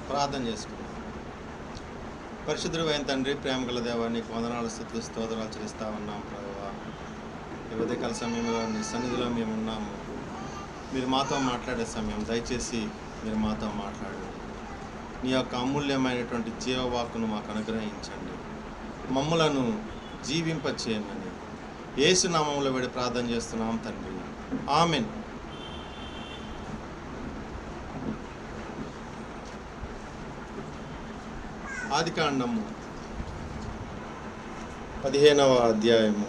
ప్రార్థన చేసుకుందాం. పరిశుద్ధుడైన తండ్రి, ప్రేమగల దేవా, నీకు వందనాలు, స్తుతులు, స్తోత్రాలు చెల్లిస్తా ఉన్నాం ప్రభువా. ఈ ఉదయకాల సమయంలో నీ సన్నిధిలో మేము ఉన్నాము. మీరు మాతో మాట్లాడే సమయం దయచేసి మీరు మాతో మాట్లాడండి. నీ యొక్క అమూల్యమైనటువంటి జీవవాక్కును మాకు అనుగ్రహించండి. మమ్ములను జీవింపచేయమని యేసు నామములో వేడి ప్రార్థన చేస్తున్నాం తండ్రి, ఆమెన్. ఆదికాండము 15వ అధ్యాయము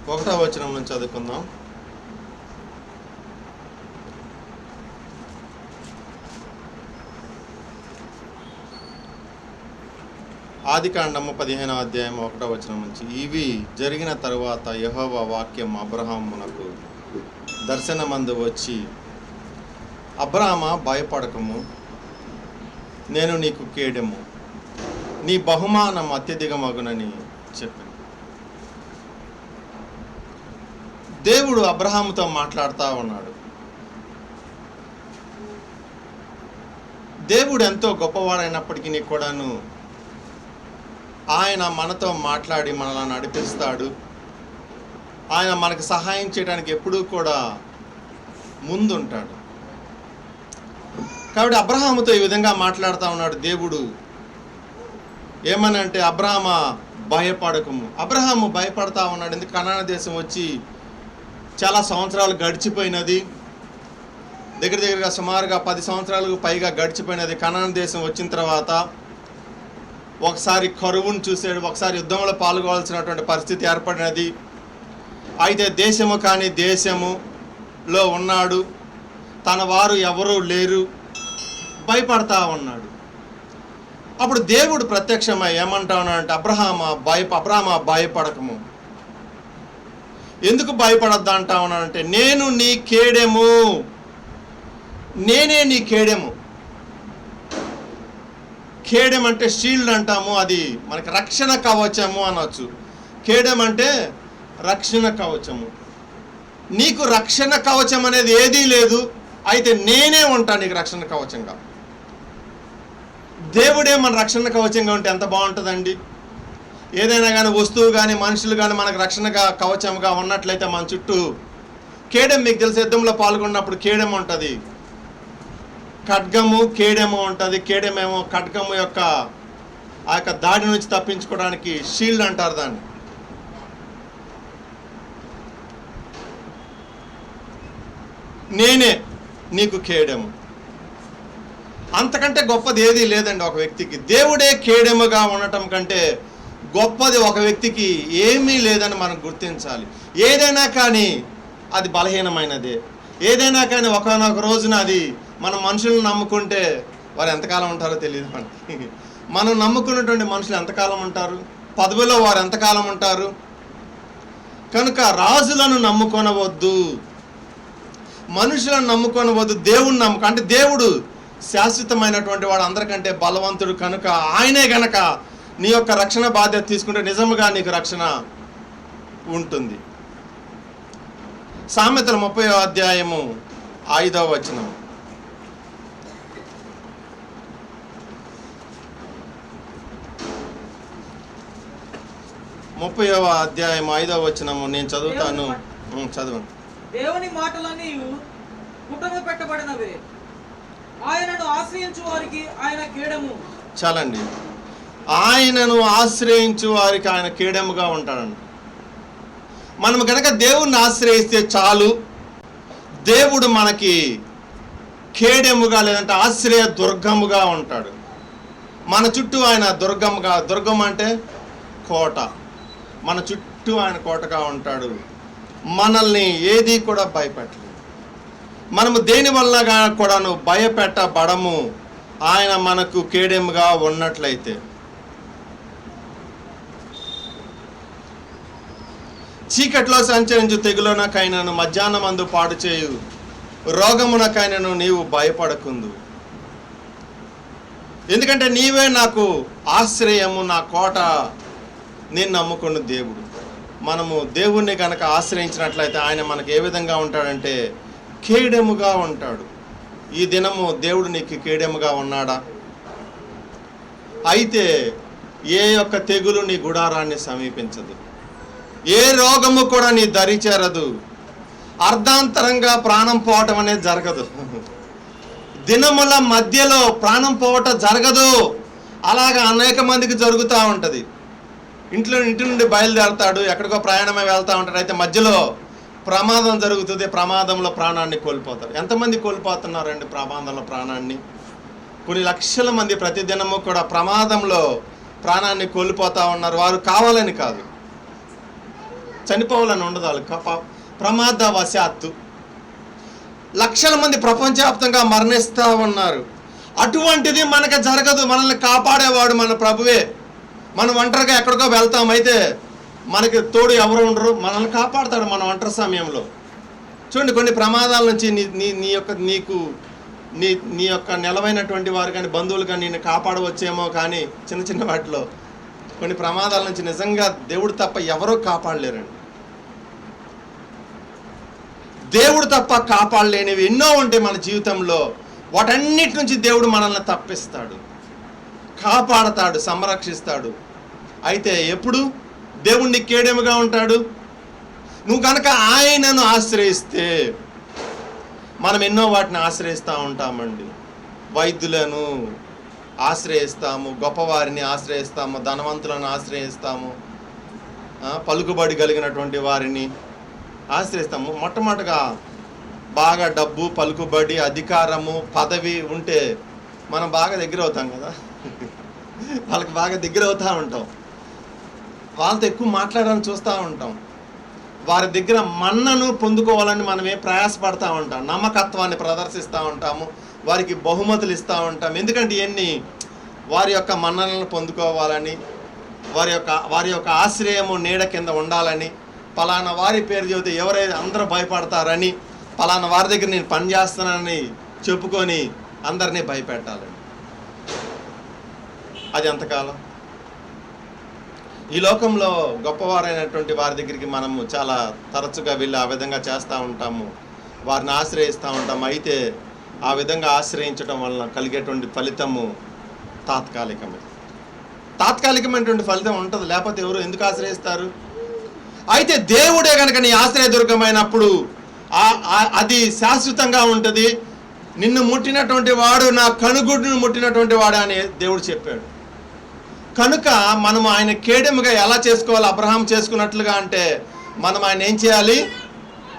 1వ వచనం నుంచి చదువుకుందాం. ఆదికాండము 15వ అధ్యాయం 1వ వచనం నుంచి. ఇవి జరిగిన తరువాత యెహోవా వాక్యం అబ్రహామునకు దర్శనమందు వచ్చి, అబ్రామా, భయపడకము, నేను నీకు కేడెము, నీ బహుమానం అత్యధికమగునని చెప్పాను. దేవుడు అబ్రహాముతో మాట్లాడుతూ ఉన్నాడు. దేవుడు ఎంతో గొప్పవాడైనప్పటికీ కూడాను ఆయన మనతో మాట్లాడి మనల్ని నడిపిస్తాడు. ఆయన మనకు సహాయం చేయడానికి ఎప్పుడూ కూడా ముందుంటాడు. కాబట్టి అబ్రహాముతో ఈ విధంగా మాట్లాడుతూ ఉన్నాడు దేవుడు. ఏమనంటే, అబ్రహామా, భయపడకము. అబ్రహాము భయపడతా ఉన్నాడు. ఎందుకు? కనాను దేశం వచ్చి చాలా సంవత్సరాలు గడిచిపోయినది. దగ్గరగా సుమారుగా 10 సంవత్సరాలకు పైగా గడిచిపోయినది. కనాను దేశం వచ్చిన తర్వాత ఒకసారి కరువును చూశాడు, ఒకసారి యుద్ధంలో పాల్గొవాల్సినటువంటి పరిస్థితి ఏర్పడినది. అయితే దేశము కాని దేశములో ఉన్నాడు, తన వారు ఎవరూ లేరు, భయపడతా ఉన్నాడు. అప్పుడు దేవుడు ప్రత్యక్షమై ఏమంటా ఉన్నాడంటే, అబ్రహామా, భయపడకము. ఎందుకు భయపడద్దా అంటా ఉన్నాడంటే, నేను నీ కేడెము, నేనే నీ కేడెము. కేడెం అంటే షీల్డ్ అంటాము, అది మనకి రక్షణ కవచము అనొచ్చు. కేడెం అంటే రక్షణ కవచము. నీకు రక్షణ కవచం అనేది ఏదీ లేదు, అయితే నేనే ఉంటాను నీకు రక్షణ కవచంగా. దేవుడే మన రక్షణ కవచంగా ఉంటే ఎంత బాగుంటుందండి. ఏదైనా కానీ వస్తువు కానీ మనుషులు కానీ మనకు రక్షణగా కవచంగా ఉన్నట్లయితే మన చుట్టూ కేడెం, మీకు తెలిసి యుద్ధంలో పాల్గొన్నప్పుడు కేడెం ఉంటుంది, ఖడ్గము, కేడెము ఉంటుంది. కేడెమేమో ఖడ్గము యొక్క ఆ యొక్క దాడి నుంచి తప్పించుకోవడానికి షీల్డ్ అంటారు దాన్ని. నేనే నీకు కేడెము. అంతకంటే గొప్పది ఏదీ లేదండి ఒక వ్యక్తికి. దేవుడే కేడెముగా ఉండటం కంటే గొప్పది ఒక వ్యక్తికి ఏమీ లేదని మనం గుర్తించాలి. ఏదైనా కానీ అది బలహీనమైనదే. ఏదైనా కానీ ఒకనొక రోజున అది మనం మనుషులను నమ్ముకుంటే వారు ఎంతకాలం ఉంటారో తెలియదు మనకి. మనం నమ్ముకున్నటువంటి మనుషులు ఎంతకాలం ఉంటారు, పదవిలో వారు ఎంతకాలం ఉంటారు. కనుక రాజులను నమ్ముకొనవద్దు, మనుషులను నమ్ముకొనవద్దు, దేవుణ్ణి నమ్ముకో. అంటే దేవుడు శాశ్వతమైనటువంటి వాడు, అందరికంటే బలవంతుడు. కనుక ఆయనే గనక నీ యొక్క రక్షణ బాధ్యత తీసుకుంటే నిజముగా నీకు రక్షణ ఉంటుంది. సామెతలు 30వ అధ్యాయము 5వ వచనం. అధ్యాయం 5వ వచనము నేను చదువుతాను, చదవండి. దేవుని మాటలన్నీ పుటము పెట్టబడినవే, ఆయనను ఆశ్రయించు వారికి ఆయన కేడము. చాలండి. ఆయనను ఆశ్రయించు వారికి ఆయన కేడముగా ఉంటాడండి. మనం కనుక దేవుణ్ణి ఆశ్రయిస్తే చాలు, దేవుడు మనకి కేడెముగా లేదంటే ఆశ్రయ దుర్గముగా ఉంటాడు. మన చుట్టూ ఆయన దుర్గం అంటే కోట, మన చుట్టూ ఆయన కోటగా ఉంటాడు. మనల్ని ఏది కూడా భయపెట్టలేదు. మనము దేని వల్ల కూడాను భయపెట్టబడము, ఆయన మనకు కేడెముగా ఉన్నట్లయితే. చీకట్లో సంచరించు తెగులనకైనను, మధ్యాహ్నమందు పాడు చేయు రోగమునకైనను నీవు భయపడకుందు. ఎందుకంటే నీవే నాకు ఆశ్రయము, నా కోట, నేను నమ్ముకున్న దేవుడు. మనము దేవుణ్ణి కనుక ఆశ్రయించినట్లయితే ఆయన మనకు ఏ విధంగా ఉంటాడంటే కేడెముగా ఉంటాడు. ఈ దినము దేవుడు నీకు కేడెముగా ఉన్నాడా? అయితే ఏ యొక్క తెగులు నీ గుడారాన్ని సమీపించదు, ఏ రోగము కూడా నీ దరి చేరదు, అర్ధాంతరంగా ప్రాణం పోవటం అనేది జరగదు, దినముల మధ్యలో ప్రాణం పోవటం జరగదు. అలాగా అనేక మందికి జరుగుతూ ఉంటుంది. ఇంటి నుండి బయలుదేరతాడు, ఎక్కడికో ప్రయాణమై వెళ్తూ ఉంటాడు, అయితే మధ్యలో ప్రమాదం జరుగుతుంది, ప్రమాదంలో ప్రాణాన్ని కోల్పోతారు. ఎంతమంది కోల్పోతున్నారండి ప్రమాదంలో ప్రాణాన్ని? కొన్ని లక్షల మంది ప్రతిదినము కూడా ప్రమాదంలో ప్రాణాన్ని కోల్పోతూ ఉన్నారు. వారు కావాలని కాదు, చనిపోవాలని ఉండదు, వాళ్ళు ప్రమాదవశాత్తు లక్షల మంది ప్రపంచవ్యాప్తంగా మరణిస్తూ ఉన్నారు. అటువంటిది మనకు జరగదు. మనల్ని కాపాడేవాడు మన ప్రభువే. మనం ఒంటరిగా ఎక్కడికో వెళ్తాం, అయితే మనకి తోడు ఎవరు ఉండరు, మనల్ని కాపాడతాడు మన ఒంటరి సమయంలో. చూడండి, కొన్ని ప్రమాదాల నుంచి నీ యొక్క నిలవైనటువంటి వారు కానీ బంధువులు కానీ నిన్ను కాపాడవచ్చేమో, కానీ చిన్న చిన్న వాటిలో కొన్ని ప్రమాదాల నుంచి నిజంగా దేవుడు తప్ప ఎవరో కాపాడలేరండి. దేవుడు తప్ప కాపాడలేనివి ఎన్నో ఉంటాయి మన జీవితంలో. వాటన్నిటి నుంచి దేవుడు మనల్ని తప్పిస్తాడు, కాపాడతాడు, సంరక్షిస్తాడు. అయితే ఎప్పుడు దేవుణ్ణి కేడెముగా ఉంటాడు? నువ్వు కనుక ఆయనను ఆశ్రయిస్తే. మనం ఎన్నో వాటిని ఆశ్రయిస్తూ ఉంటామండి. వైద్యులను ఆశ్రయిస్తాము, గొప్పవారిని ఆశ్రయిస్తాము, ధనవంతులను ఆశ్రయిస్తాము, పలుకుబడి కలిగినటువంటి వారిని ఆశ్రయిస్తాము. మొట్టమొదటిగా బాగా డబ్బు, పలుకుబడి, అధికారము, పదవి ఉంటే మనం బాగా దగ్గర అవుతాం కదా, వాళ్ళకి బాగా దగ్గర అవుతూ ఉంటాం, వాళ్ళతో ఎక్కువ మాట్లాడాలని చూస్తూ ఉంటాం, వారి దగ్గర మన్నను పొందుకోవాలని మనమే ప్రయాసపడతా ఉంటాం, నమ్మకత్వాన్ని ప్రదర్శిస్తూ ఉంటాము, వారికి బహుమతులు ఇస్తూ ఉంటాం. ఎందుకంటే ఇవన్నీ వారి యొక్క మన్ననలను పొందుకోవాలని, వారి యొక్క ఆశ్రయము నీడ కింద ఉండాలని, పలానా వారి పేరు చెబితే ఎవరైతే అందరూ భయపడతారని, పలానా వారి దగ్గర నేను పని చేస్తానని చెప్పుకొని అందరినీ భయపెట్టాలని. అది ఎంతకాలం? ఈ లోకంలో గొప్పవారైనటువంటి వారి దగ్గరికి మనము చాలా తరచుగా వెళ్ళి ఆ విధంగా చేస్తూ ఉంటాము, వారిని ఆశ్రయిస్తూ ఉంటాము. అయితే ఆ విధంగా ఆశ్రయించడం వలన కలిగేటువంటి ఫలితము తాత్కాలికమైనటువంటి ఫలితం ఉంటుంది, లేకపోతే ఎవరు ఎందుకు ఆశ్రయిస్తారు? అయితే దేవుడే కనుక నీ ఆశ్రయదుర్గమైనప్పుడు అది శాశ్వతంగా ఉంటుంది. నిన్ను ముట్టినటువంటి వాడు నా కనుగుడ్డును ముట్టినటువంటి వాడు అని దేవుడు చెప్పాడు. కనుక మనము ఆయన కేడెముగా ఎలా చేసుకోవాలి? అబ్రహాం చేసుకున్నట్లుగా అంటే మనం ఆయన ఏం చేయాలి?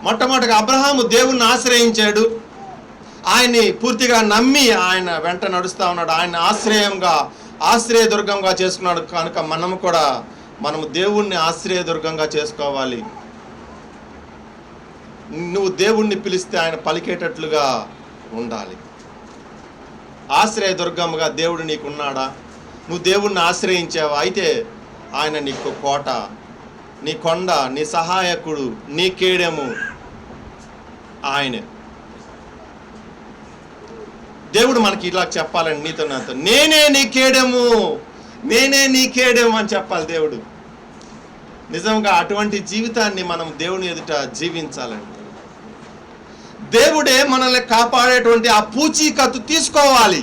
మొట్టమొదటిగా అబ్రహాము దేవుణ్ణి ఆశ్రయించాడు, ఆయన్ని పూర్తిగా నమ్మి ఆయన వెంట నడుస్తూ ఉన్నాడు, ఆయన ఆశ్రయదుర్గంగా చేసుకున్నాడు. కనుక మనము దేవుణ్ణి ఆశ్రయదుర్గంగా చేసుకోవాలి. నువ్వు దేవుణ్ణి పిలిస్తే ఆయన పలికేటట్లుగా ఉండాలి. ఆశ్రయదుర్గముగా దేవుడు నీకున్నాడా? నువ్వు దేవుణ్ణి ఆశ్రయించావా? అయితే ఆయన నీకు కోట, నీ కొండ, నీ సహాయకుడు, నీ కేడెము ఆయనే. దేవుడు మనకి ఇలా చెప్పాలని నీతో నాతో, నేనే నీ కేడెము అని చెప్పాలి దేవుడు. నిజంగా అటువంటి జీవితాన్ని మనం దేవుని ఎదుట జీవించాలండి. దేవుడే మనల్ని కాపాడేటువంటి ఆ పూచీకత్తు తీసుకోవాలి.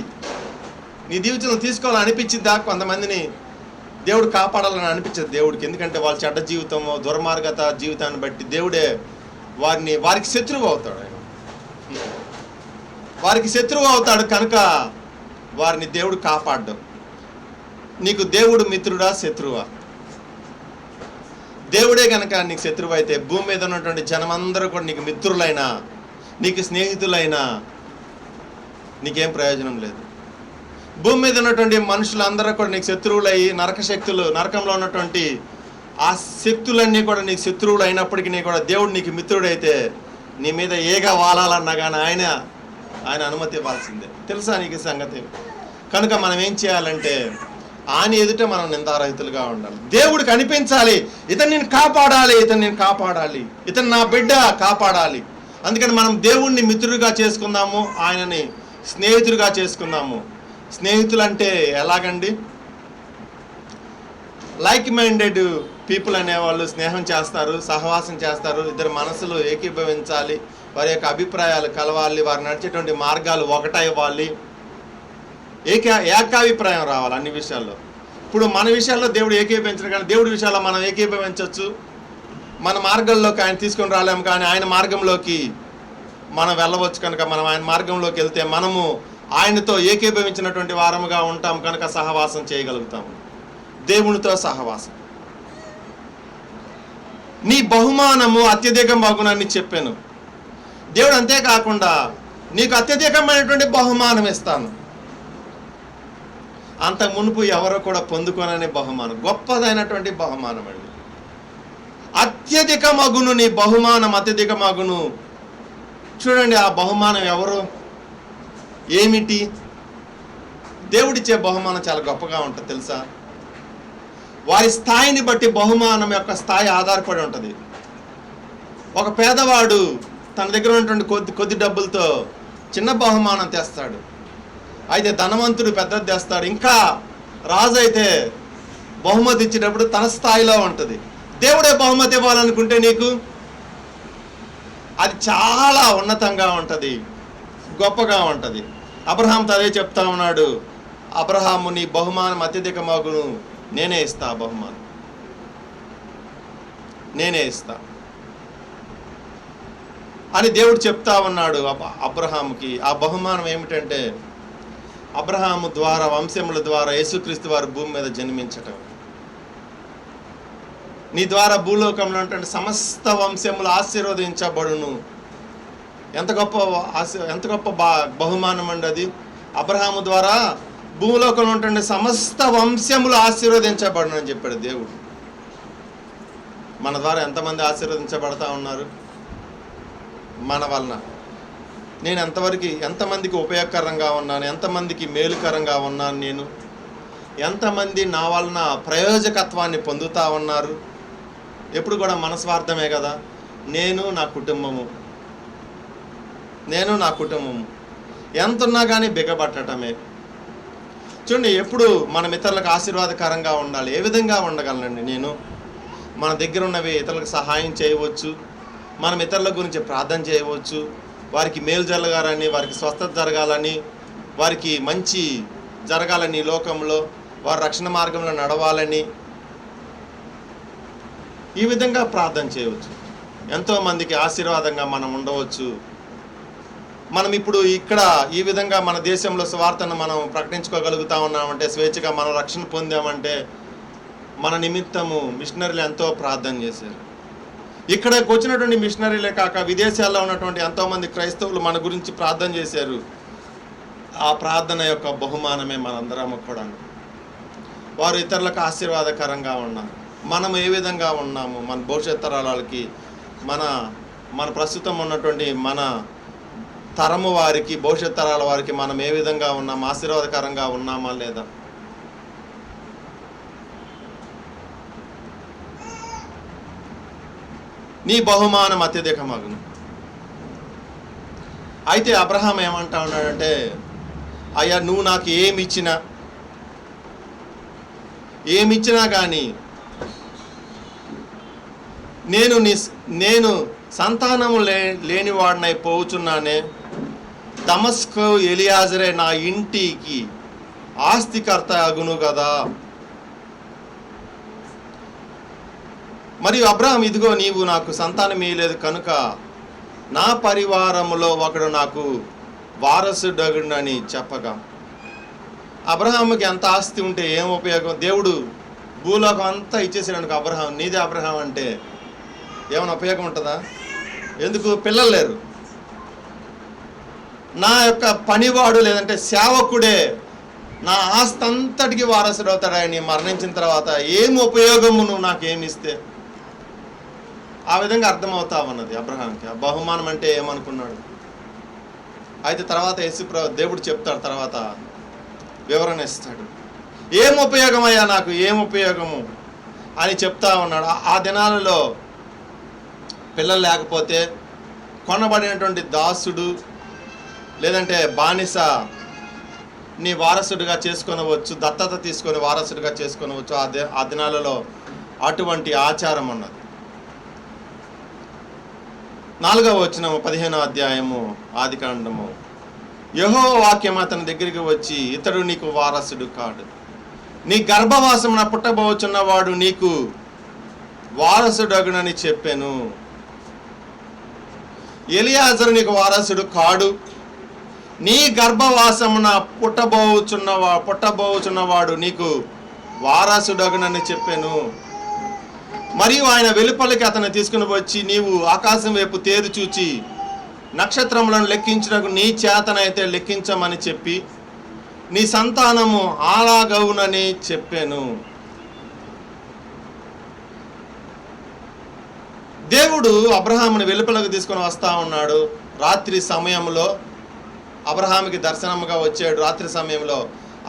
నీ జీవితంలో తీసుకోవాలని అనిపించిందా? కొంతమందిని దేవుడు కాపాడాలని అనిపించదు దేవుడికి, ఎందుకంటే వాళ్ళ చెడ్డ జీవితము, దుర్మార్గత జీవితాన్ని బట్టి దేవుడే వారికి శత్రువు అవుతాడు. ఆయన వారికి శత్రువు అవుతాడు, కనుక వారిని దేవుడు కాపాడ్డం. నీకు దేవుడు మిత్రుడా శత్రువా? దేవుడే కనుక నీకు శత్రువు అయితే భూమి మీద ఉన్నటువంటి జనమందరూ కూడా నీకు మిత్రులైనా, నీకు స్నేహితులైనా నీకేం ప్రయోజనం లేదు. భూమి మీద ఉన్నటువంటి మనుషులందరూ కూడా నీకు శత్రువులయ్యి, నరకంలో ఉన్నటువంటి ఆ శక్తులన్నీ కూడా నీకు శత్రువులు అయినప్పటికీ కూడా దేవుడు నీకు మిత్రుడైతే నీ మీద ఏగా వాలాలన్నా కానీ ఆయన అనుమతి ఇవ్వాల్సిందే. తెలుసా నీకు సంగతి? కనుక మనం ఏం చేయాలంటే ఆయన ఎదుట మనం నిందారహితులుగా ఉండాలి. దేవుడికి అనిపించాలి, ఇతను నేను కాపాడాలి, ఇతను నా బిడ్డ కాపాడాలి. అందుకని మనం దేవుణ్ణి మిత్రుడిగా చేసుకుందాము, ఆయనని స్నేహితుడిగా చేసుకుందాము. స్నేహితులు అంటే ఎలాగండి? లైక్ మైండెడ్ పీపుల్ అనేవాళ్ళు స్నేహం చేస్తారు, సహవాసం చేస్తారు, ఇద్దరు మనసులు ఏకీభవించాలి, వారి యొక్క అభిప్రాయాలు కలవాలి, వారు నడిచేటువంటి మార్గాలు ఒకటవ్వాలి, ఏకాభిప్రాయం రావాలి అన్ని విషయాల్లో. ఇప్పుడు మన విషయాల్లో దేవుడు ఏకీభవించడు, కానీ దేవుడి విషయాల్లో మనం ఏకీభవించవచ్చు. మన మార్గంలోకి ఆయన తీసుకొని రాలేము, కానీ ఆయన మార్గంలోకి మనం వెళ్ళవచ్చు. కనుక మనం ఆయన మార్గంలోకి వెళ్తే మనము ఆయనతో ఏకీభవించినటువంటి వారముగా ఉంటాం, కనుక సహవాసం చేయగలుగుతాము, దేవునితో సహవాసం. నీ బహుమానము అత్యధికమగునని చెప్పాను. దేవుడు అంతేకాకుండా నీకు అత్యధికమైనటువంటి బహుమానం ఇస్తాను. అంత మునుపు ఎవరో కూడా పొందుకోననే బహుమానం, గొప్పదైనటువంటి బహుమానం అండి. అత్యధికమగును, నీ బహుమానం అత్యధికమగును. చూడండి, ఆ బహుమానం ఎవరు, ఏమిటి? దేవుడిచ్చే బహుమానం చాలా గొప్పగా ఉంటుంది తెలుసా. వారి స్థాయిని బట్టి బహుమానం యొక్క స్థాయి ఆధారపడి ఉంటుంది. ఒక పేదవాడు తన దగ్గర ఉన్నటువంటి కొద్ది డబ్బులతో చిన్న బహుమానం తెస్తాడు, అయితే ధనవంతుడు పెద్దది తెస్తాడు. ఇంకా రాజు అయితే బహుమతి ఇచ్చేటప్పుడు తన స్థాయిలో ఉంటుంది. దేవుడే బహుమతి ఇవ్వాలనుకుంటే నీకు అది చాలా ఉన్నతంగా ఉంటుంది, గొప్పగా ఉంటుంది. అబ్రహాంతో అదే చెప్తా ఉన్నాడు, అబ్రహాము నీ బహుమానం అత్యధికమగును, నేనే ఇస్తా, ఆ బహుమానం నేనే ఇస్తా అని దేవుడు చెప్తా ఉన్నాడు అబ్రహాముకి. ఆ బహుమానం ఏమిటంటే అబ్రహాము ద్వారా, వంశముల ద్వారా యేసుక్రీస్తు వారు భూమి మీద జన్మించటం. నీ ద్వారా భూలోకంలో ఉన్నటువంటి సమస్త వంశములు ఆశీర్వదించబడును. ఎంత గొప్ప బహుమానం అండి అది. అబ్రహాము ద్వారా భూలోకంలో ఉన్నటువంటి సమస్త వంశములు ఆశీర్వదించబడును అని చెప్పాడు దేవుడు. మన ద్వారా ఎంతమంది ఆశీర్వదించబడతా ఉన్నారు? మన వలన నేను ఎంతమందికి ఉపయోగకరంగా ఉన్నాను, ఎంతమందికి మేలుకరంగా ఉన్నాను, నేను ఎంతమంది నా వలన ప్రయోజకత్వాన్ని పొందుతా ఉన్నారు. ఎప్పుడు కూడా మన స్వార్థమే కదా. నేను నా కుటుంబము ఎంతున్నా కానీ బిగబట్టడమే. చూడండి, ఎప్పుడు మన ఇతరులకు ఆశీర్వాదకరంగా ఉండాలి. ఏ విధంగా ఉండగలనండి నేను? మన దగ్గర ఉన్నవి ఇతరులకు సహాయం చేయవచ్చు, మనం ఇతరుల గురించి ప్రార్థన చేయవచ్చు, వారికి మేలు జరగాలని, వారికి స్వస్థత జరగాలని, వారికి మంచి జరగాలని, లోకంలో వారు రక్షణ మార్గంలో నడవాలని ఈ విధంగా ప్రార్థన చేయవచ్చు. ఎంతోమందికి ఆశీర్వాదంగా మనం ఉండవచ్చు. మనం ఇప్పుడు ఇక్కడ ఈ విధంగా మన దేశంలో సువార్తను మనం ప్రకటించుకోగలుగుతా ఉన్నామంటే, స్వేచ్ఛగా మనం రక్షణ పొందామంటే మన నిమిత్తము మిషనరీలు ఎంతో ప్రార్థన చేశారు. ఇక్కడికి వచ్చినటువంటి మిషనరీలే కాక విదేశాల్లో ఉన్నటువంటి ఎంతోమంది క్రైస్తవులు మన గురించి ప్రార్థన చేశారు. ఆ ప్రార్థన యొక్క బహుమానమే మనందరము కూడా. వారు ఇతరులకు ఆశీర్వాదకరంగా ఉన్నారు. మనం ఏ విధంగా ఉన్నాము, మన భవిష్యత్ తరాలకి, మన ప్రస్తుతం ఉన్నటువంటి మన తరము వారికి, భవిష్యత్ తరాల వారికి మనం ఏ విధంగా ఉన్నాం, ఆశీర్వాదకరంగా ఉన్నామా లేదా? నీ బహుమానం అత్యధికమగును. అయితే అబ్రహాం ఏమంటా ఉన్నాడంటే, అయ్యా నువ్వు నాకు ఏమిచ్చినా కానీ నేను సంతానము లేనివాడినై పోవుచున్నానే. దమస్కు ఎలియాజరే నా ఇంటికి ఆస్తికర్త అగును కదా. మరియు అబ్రహాం, ఇదిగో నీవు నాకు సంతానం ఇయ్యలేదు కనుక నా పరివారములో ఒకడు నాకు వారసుడగునని చెప్పగా, అబ్రహాముకి ఎంత ఆస్తి ఉంటే ఏం ఉపయోగం? దేవుడు భూలోకం అంతా ఇచ్చేసాడు అబ్రహాం. నీదే అబ్రహాం అంటే ఏమైనా ఉపయోగం ఉంటుందా? ఎందుకు? పిల్లలు లేరు. నా యొక్క పనివాడు లేదంటే సేవకుడే నా ఆస్తి అంతటికి వారసుడు అవుతాడు. ఆయన మరణించిన తర్వాత ఏం ఉపయోగము నువ్వు నాకేమిస్తే? ఆ విధంగా అర్థమవుతా ఉన్నది అబ్రహాంకి. ఆ బహుమానం అంటే ఏమనుకున్నాడు? అయితే తర్వాత దేవుడు చెప్తాడు, తర్వాత వివరణ ఇస్తాడు. ఏం ఉపయోగం అయ్యా, నాకు ఏం ఉపయోగము అని చెప్తా ఉన్నాడు. ఆ దినాలలో పిల్లలు లేకపోతే కొనబడినటువంటి దాసుడు లేదంటే బానిస నీ వారసుడిగా చేసుకొనవచ్చు, దత్తత తీసుకొని వారసుడిగా చేసుకొనవచ్చు. ఆ దినాలలో అటువంటి ఆచారం ఉన్నది. 4వ వచనము 15వ అధ్యాయము ఆదికాండము. యెహోవా వాక్యం అతని దగ్గరికి వచ్చి, ఇతడు నీకు వారసుడు కాడు, నీ గర్భవాసమున పుట్టబోచున్నవాడు నీకు వారసుడగునని చెప్పాను. ఎలియాజరు నీకు వారసుడు కాడు, నీ గర్భవాసమున పుట్టబోచున్నవాడు నీకు వారసుడగునని చెప్పాను. మరియు ఆయన వెలుపలికి అతను తీసుకుని వచ్చి, నీవు ఆకాశం వైపు తేరు చూచి నక్షత్రములను లెక్కించుటకు నీ చేతనైతే లెక్కించమని చెప్పి నీ సంతానము అలాగవునని చెప్పాను. దేవుడు అబ్రహాముని వెలుపలకు తీసుకొని వస్తా ఉన్నాడు. రాత్రి సమయంలో అబ్రహాముకి దర్శనముగా వచ్చాడు. రాత్రి సమయంలో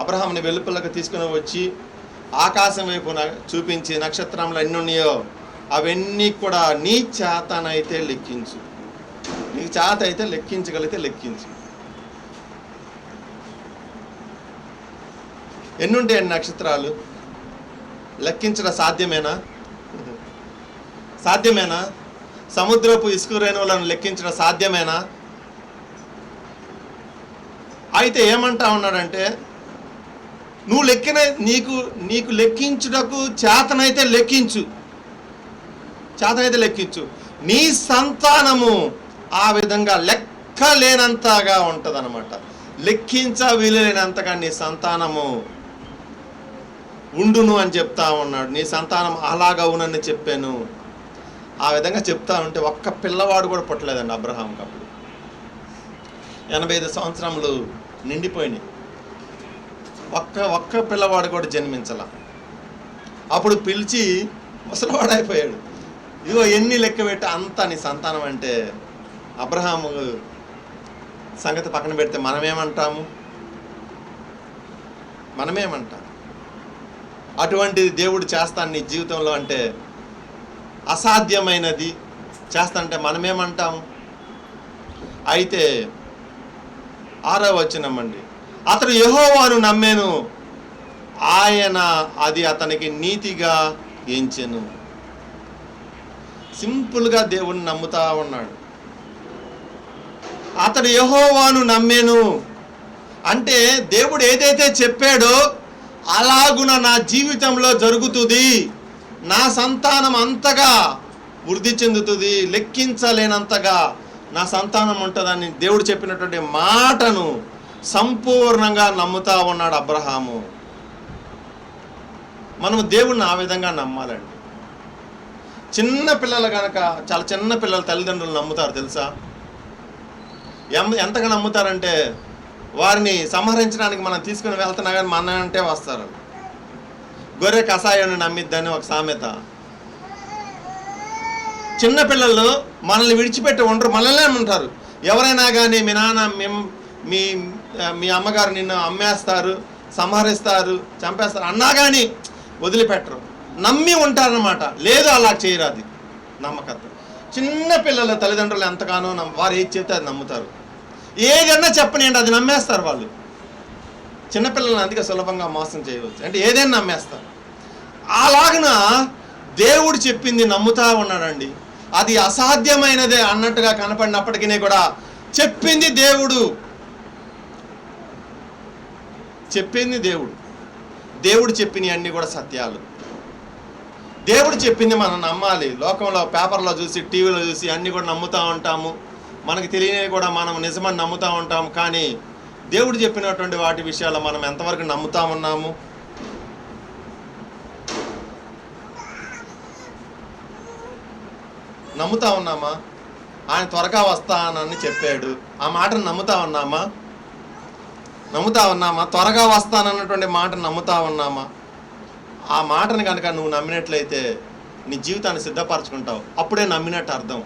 అబ్రహాముని వెలుపలకు తీసుకుని వచ్చి ఆకాశం వైపు చూపించి, నక్షత్రములు ఎన్ని ఉన్నాయో అవన్నీ కూడా నీ చేతనైతే లెక్కించు, నీకు చేత అయితే లెక్కించగలిగితే లెక్కించు. ఎన్ని ఉంటాయండి నక్షత్రాలు? లెక్కించడం సాధ్యమేనా? సాధ్యమేనా? సముద్రపు ఇసుక రేణువులను లెక్కించడం సాధ్యమేనా? అయితే ఏమంటా ఉన్నాడంటే, నువ్వు నీకు లెక్కించుటకు చేతనైతే లెక్కించు, చేతనైతే లెక్కించు. నీ సంతానము ఆ విధంగా లెక్కలేనంతగా ఉంటుంది అన్నమాట. లెక్కించ వీలైనంతగా నీ సంతానము ఉండును అని చెప్తా ఉన్నాడు. నీ సంతానం అలాగవునని చెప్పాను. ఆ విధంగా చెప్తా ఉంటే ఒక్క పిల్లవాడు కూడా పుట్టలేదండి అబ్రహాంకి. అప్పుడు 85 సంవత్సరములు నిండిపోయినాయి, ఒక్క పిల్లవాడు కూడా జన్మించాల. అప్పుడు పిలిచి ముసలివాడైపోయాడు. ఇదిగో ఎన్ని లెక్క పెట్టి అంతా నీ సంతానం అంటే, అబ్రహాము సంగతి పక్కన పెడితే మనమేమంటాము? అటువంటిది దేవుడు చేస్తాను నీ జీవితంలో అంటే, అసాధ్యమైనది చేస్తానంటే మనమేమంటాము? అయితే 6వ వచనమండి, అతడు యెహోవాను నమ్మాను, ఆయన అది అతనికి నీతిగా ఎంచెను. సింపుల్గా దేవుణ్ణి నమ్ముతా ఉన్నాడు. అతడు యెహోవాను నమ్మాను అంటే దేవుడు ఏదైతే చెప్పాడో అలాగున నా జీవితంలో జరుగుతుంది, నా సంతానం అంతగా వృద్ధి చెందుతుంది, లెక్కించలేనంతగా నా సంతానం ఉంటుందని దేవుడు చెప్పినటువంటి మాటను సంపూర్ణంగా నమ్ముతా ఉన్నాడు అబ్రహాము. మనము దేవుణ్ణి ఆ విధంగా నమ్మాలండి. చిన్న పిల్లలు కనుక, చాలా చిన్న పిల్లల తల్లిదండ్రులు నమ్ముతారు తెలుసా? ఎంతగా నమ్ముతారంటే, వారిని సంహరించడానికి మనం తీసుకుని వెళ్తున్నా కానీ మన అంటే వస్తారు. గొర్రె కషాయాన్ని నమ్మిద్దని ఒక సామెత. చిన్నపిల్లలు మనల్ని విడిచిపెట్టి ఉండరు, మనల్నే ఉంటారు. ఎవరైనా కానీ మీ నాన్న మీ అమ్మగారు నిన్ను అమ్మేస్తారు, సంహరిస్తారు, చంపేస్తారు అన్నా కానీ వదిలిపెట్టరు, నమ్మి ఉంటారనమాట. లేదు అలా చేయరాది నమ్మకత్వం. చిన్న పిల్లల తల్లిదండ్రులు ఎంతగానో వారు ఏది చెప్తే అది నమ్ముతారు. ఏదైనా చెప్పనియండి అది నమ్మేస్తారు వాళ్ళు. చిన్నపిల్లల్ని అందుకే సులభంగా మోసం చేయవచ్చు, అంటే ఏదైనా నమ్మేస్తారు. అలాగన దేవుడు చెప్పింది నమ్ముతా ఉన్నాడండి. అది అసాధ్యమైనదే అన్నట్టుగా కనపడినప్పటికీ కూడా చెప్పింది దేవుడు, దేవుడు చెప్పినవి అన్నీ కూడా సత్యాలు. దేవుడు చెప్పింది మనం నమ్మాలి. లోకంలో పేపర్లో చూసి, టీవీలో చూసి అన్నీ కూడా నమ్ముతూ ఉంటాము. మనకు తెలియనివి కూడా మనం నిజమని నమ్ముతూ ఉంటాము. కానీ దేవుడు చెప్పినటువంటి వాటి విషయాల్లో మనం ఎంతవరకు నమ్ముతా ఉన్నాము? నమ్ముతా ఉన్నామా? ఆయన త్వరగా వస్తానని చెప్పాడు, ఆ మాటను నమ్ముతా ఉన్నామా? త్వరగా వస్తానన్నటువంటి మాటను నమ్ముతా ఉన్నామా? ఆ మాటను కనుక నువ్వు నమ్మినట్లయితే నీ జీవితాన్ని సిద్ధపరచుకుంటావు. అప్పుడే నమ్మినట్టు అర్థం.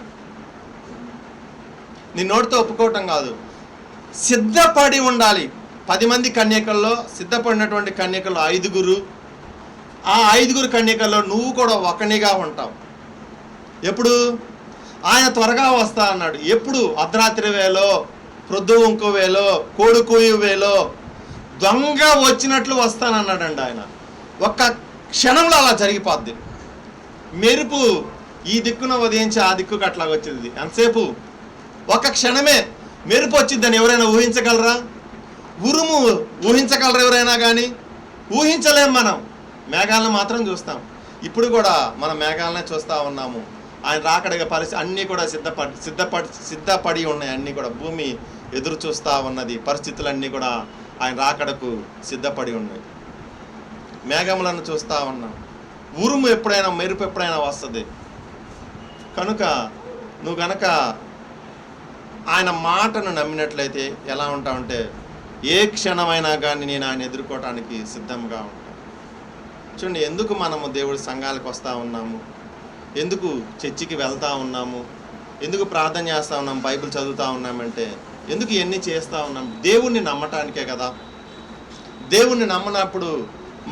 నీ నోటితో ఒప్పుకోవటం కాదు, సిద్ధపడి ఉండాలి. 10 మంది కన్యకల్లో సిద్ధపడినటువంటి కన్యకలు 5. ఆ 5 కన్యకల్లో నువ్వు కూడా ఒకనిగా ఉంటావు. ఎప్పుడు? ఆయన త్వరగా వస్తా అన్నాడు. ఎప్పుడు? అర్ధరాత్రి వేలో, ప్రొద్దువంకు వేలో, కోడుకూయు వేలో దొంగ వచ్చినట్లు వస్తానన్నాడండి ఆయన. ఒక్క క్షణంలో అలా జరిగిపోద్ది. మెరుపు ఈ దిక్కున ఉదయించి ఆ దిక్కుకు అట్లా వచ్చింది. ఎంతసేపు? ఒక క్షణమే మెరుపు వచ్చిద్దని ఎవరైనా ఊహించగలరా? ఉరుము ఊహించగలరా ఎవరైనా? కానీ ఊహించలేం. మనం మేఘాలను మాత్రం చూస్తాం. ఇప్పుడు కూడా మనం మేఘాలనే చూస్తూ ఉన్నాము. ఆయన రాకడగా పరిస్థితి అన్నీ కూడా సిద్ధపడి ఉన్నాయి. అన్నీ కూడా భూమి ఎదురు చూస్తూ ఉన్నది. పరిస్థితులన్నీ కూడా ఆయన రాకడకు సిద్ధపడి ఉన్నాయి. మేఘములను చూస్తూ ఉన్నాం. ఉరుము ఎప్పుడైనా, మెరుపు ఎప్పుడైనా వస్తుంది. కనుక నువ్వు గనక ఆయన మాటను నమ్మినట్లయితే ఎలా ఉంటావంటే ఏ క్షణమైనా కానీ నేను ఆయన ఎదుర్కోవటానికి సిద్ధంగా ఉంటాను. చూడండి, ఎందుకు మనము దేవుడి సంఘాలకు వస్తూ ఉన్నాము, ఎందుకు చర్చికి వెళ్తూ ఉన్నాము, ఎందుకు ప్రార్థన చేస్తూ ఉన్నాము, బైబిల్ చదువుతూ ఉన్నామంటే, ఎందుకు ఇవన్నీ చేస్తూ ఉన్నాం? దేవుణ్ణి నమ్మటానికే కదా. దేవుణ్ణి నమ్మనప్పుడు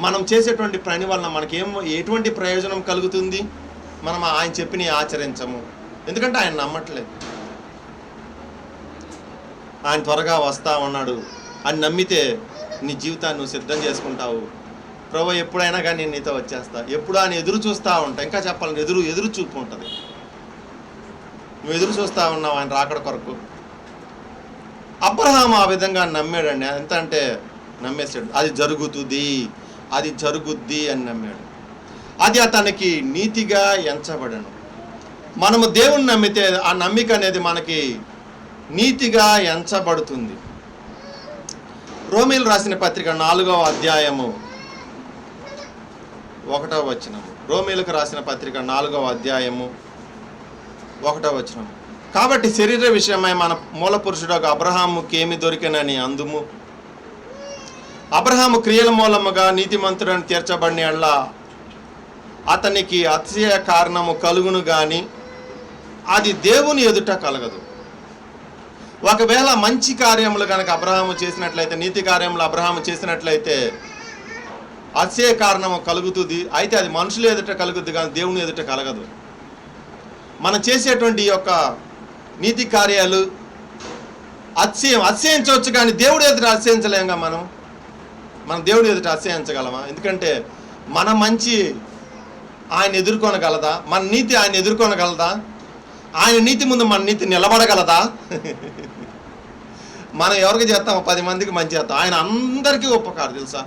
మనం చేసేటువంటి పని వలన మనకేం ఎటువంటి ప్రయోజనం కలుగుతుంది? మనం ఆయన చెప్పినవి ఆచరించము. ఎందుకంటే ఆయన నమ్మట్లేదు. ఆయన త్వరగా వస్తా ఉన్నాడు అని నమ్మితే నీ జీవితాన్ని నువ్వు సిద్ధం చేసుకుంటావు. ప్రభు ఎప్పుడైనా కానీ నేను నీతో వచ్చేస్తా, ఎప్పుడు ఆయన ఎదురు చూస్తూ ఉంటా. ఇంకా చెప్పాలంటే ఎదురు చూపు ఉంటుంది. నువ్వు ఎదురు చూస్తూ ఉన్నావు ఆయన రాకడ కొరకు. అబ్రహాము ఆ విధంగా నమ్మాడండి. ఎంత అంటే నమ్మేశాడు. అది జరుగుద్ది అని నమ్మాడు. అది అతనికి నీతిగా ఎంచబడను. మనము దేవుణ్ణి నమ్మితే ఆ నమ్మిక అనేది మనకి నీతిగా ఎంచబడుతుంది. రోమీలు రాసిన పత్రిక 4వ అధ్యాయము 1వ వచనము. రోమీలకు రాసిన పత్రిక 4వ అధ్యాయము 1వ వచనము. కాబట్టి శరీర విషయమై మన మూల పురుషుడు అబ్రహాముకి ఏమి దొరికినని అందుము. అబ్రహాము క్రియల మూలముగా నీతిమంతుడని తీర్చబడిన యెడల అతనికి అతిశయ కారణము కలుగును గాని అది దేవుని ఎదుట కలగదు. ఒకవేళ మంచి కార్యములు కనుక అబ్రహాము చేసినట్లయితే, నీతి కార్యములు అబ్రహాము చేసినట్లయితే అతిశయ కారణము కలుగుతుంది. అయితే అది మనుషుల ఎదుట కలుగుద్ది కానీ దేవుని ఎదుట కలగదు. మనం చేసేటువంటి యొక్క నీతి కార్యాలు అతిశయించవచ్చు కానీ దేవుడి ఎదుట అతిశయించలేముగా. మనం దేవుడి ఎదుట అతిశయించగలమా? ఎందుకంటే మన మంచి ఆయన ఎదుర్కొనగలదా? మన నీతి ఆయన ఎదుర్కొనగలదా? ఆయన నీతి ముందు మన నీతి నిలబడగలదా? మనం ఎవరికి చేస్తాం? 10 మందికి మంచి చేస్తాం. ఆయన అందరికీ ఉపకారం తెలుసా?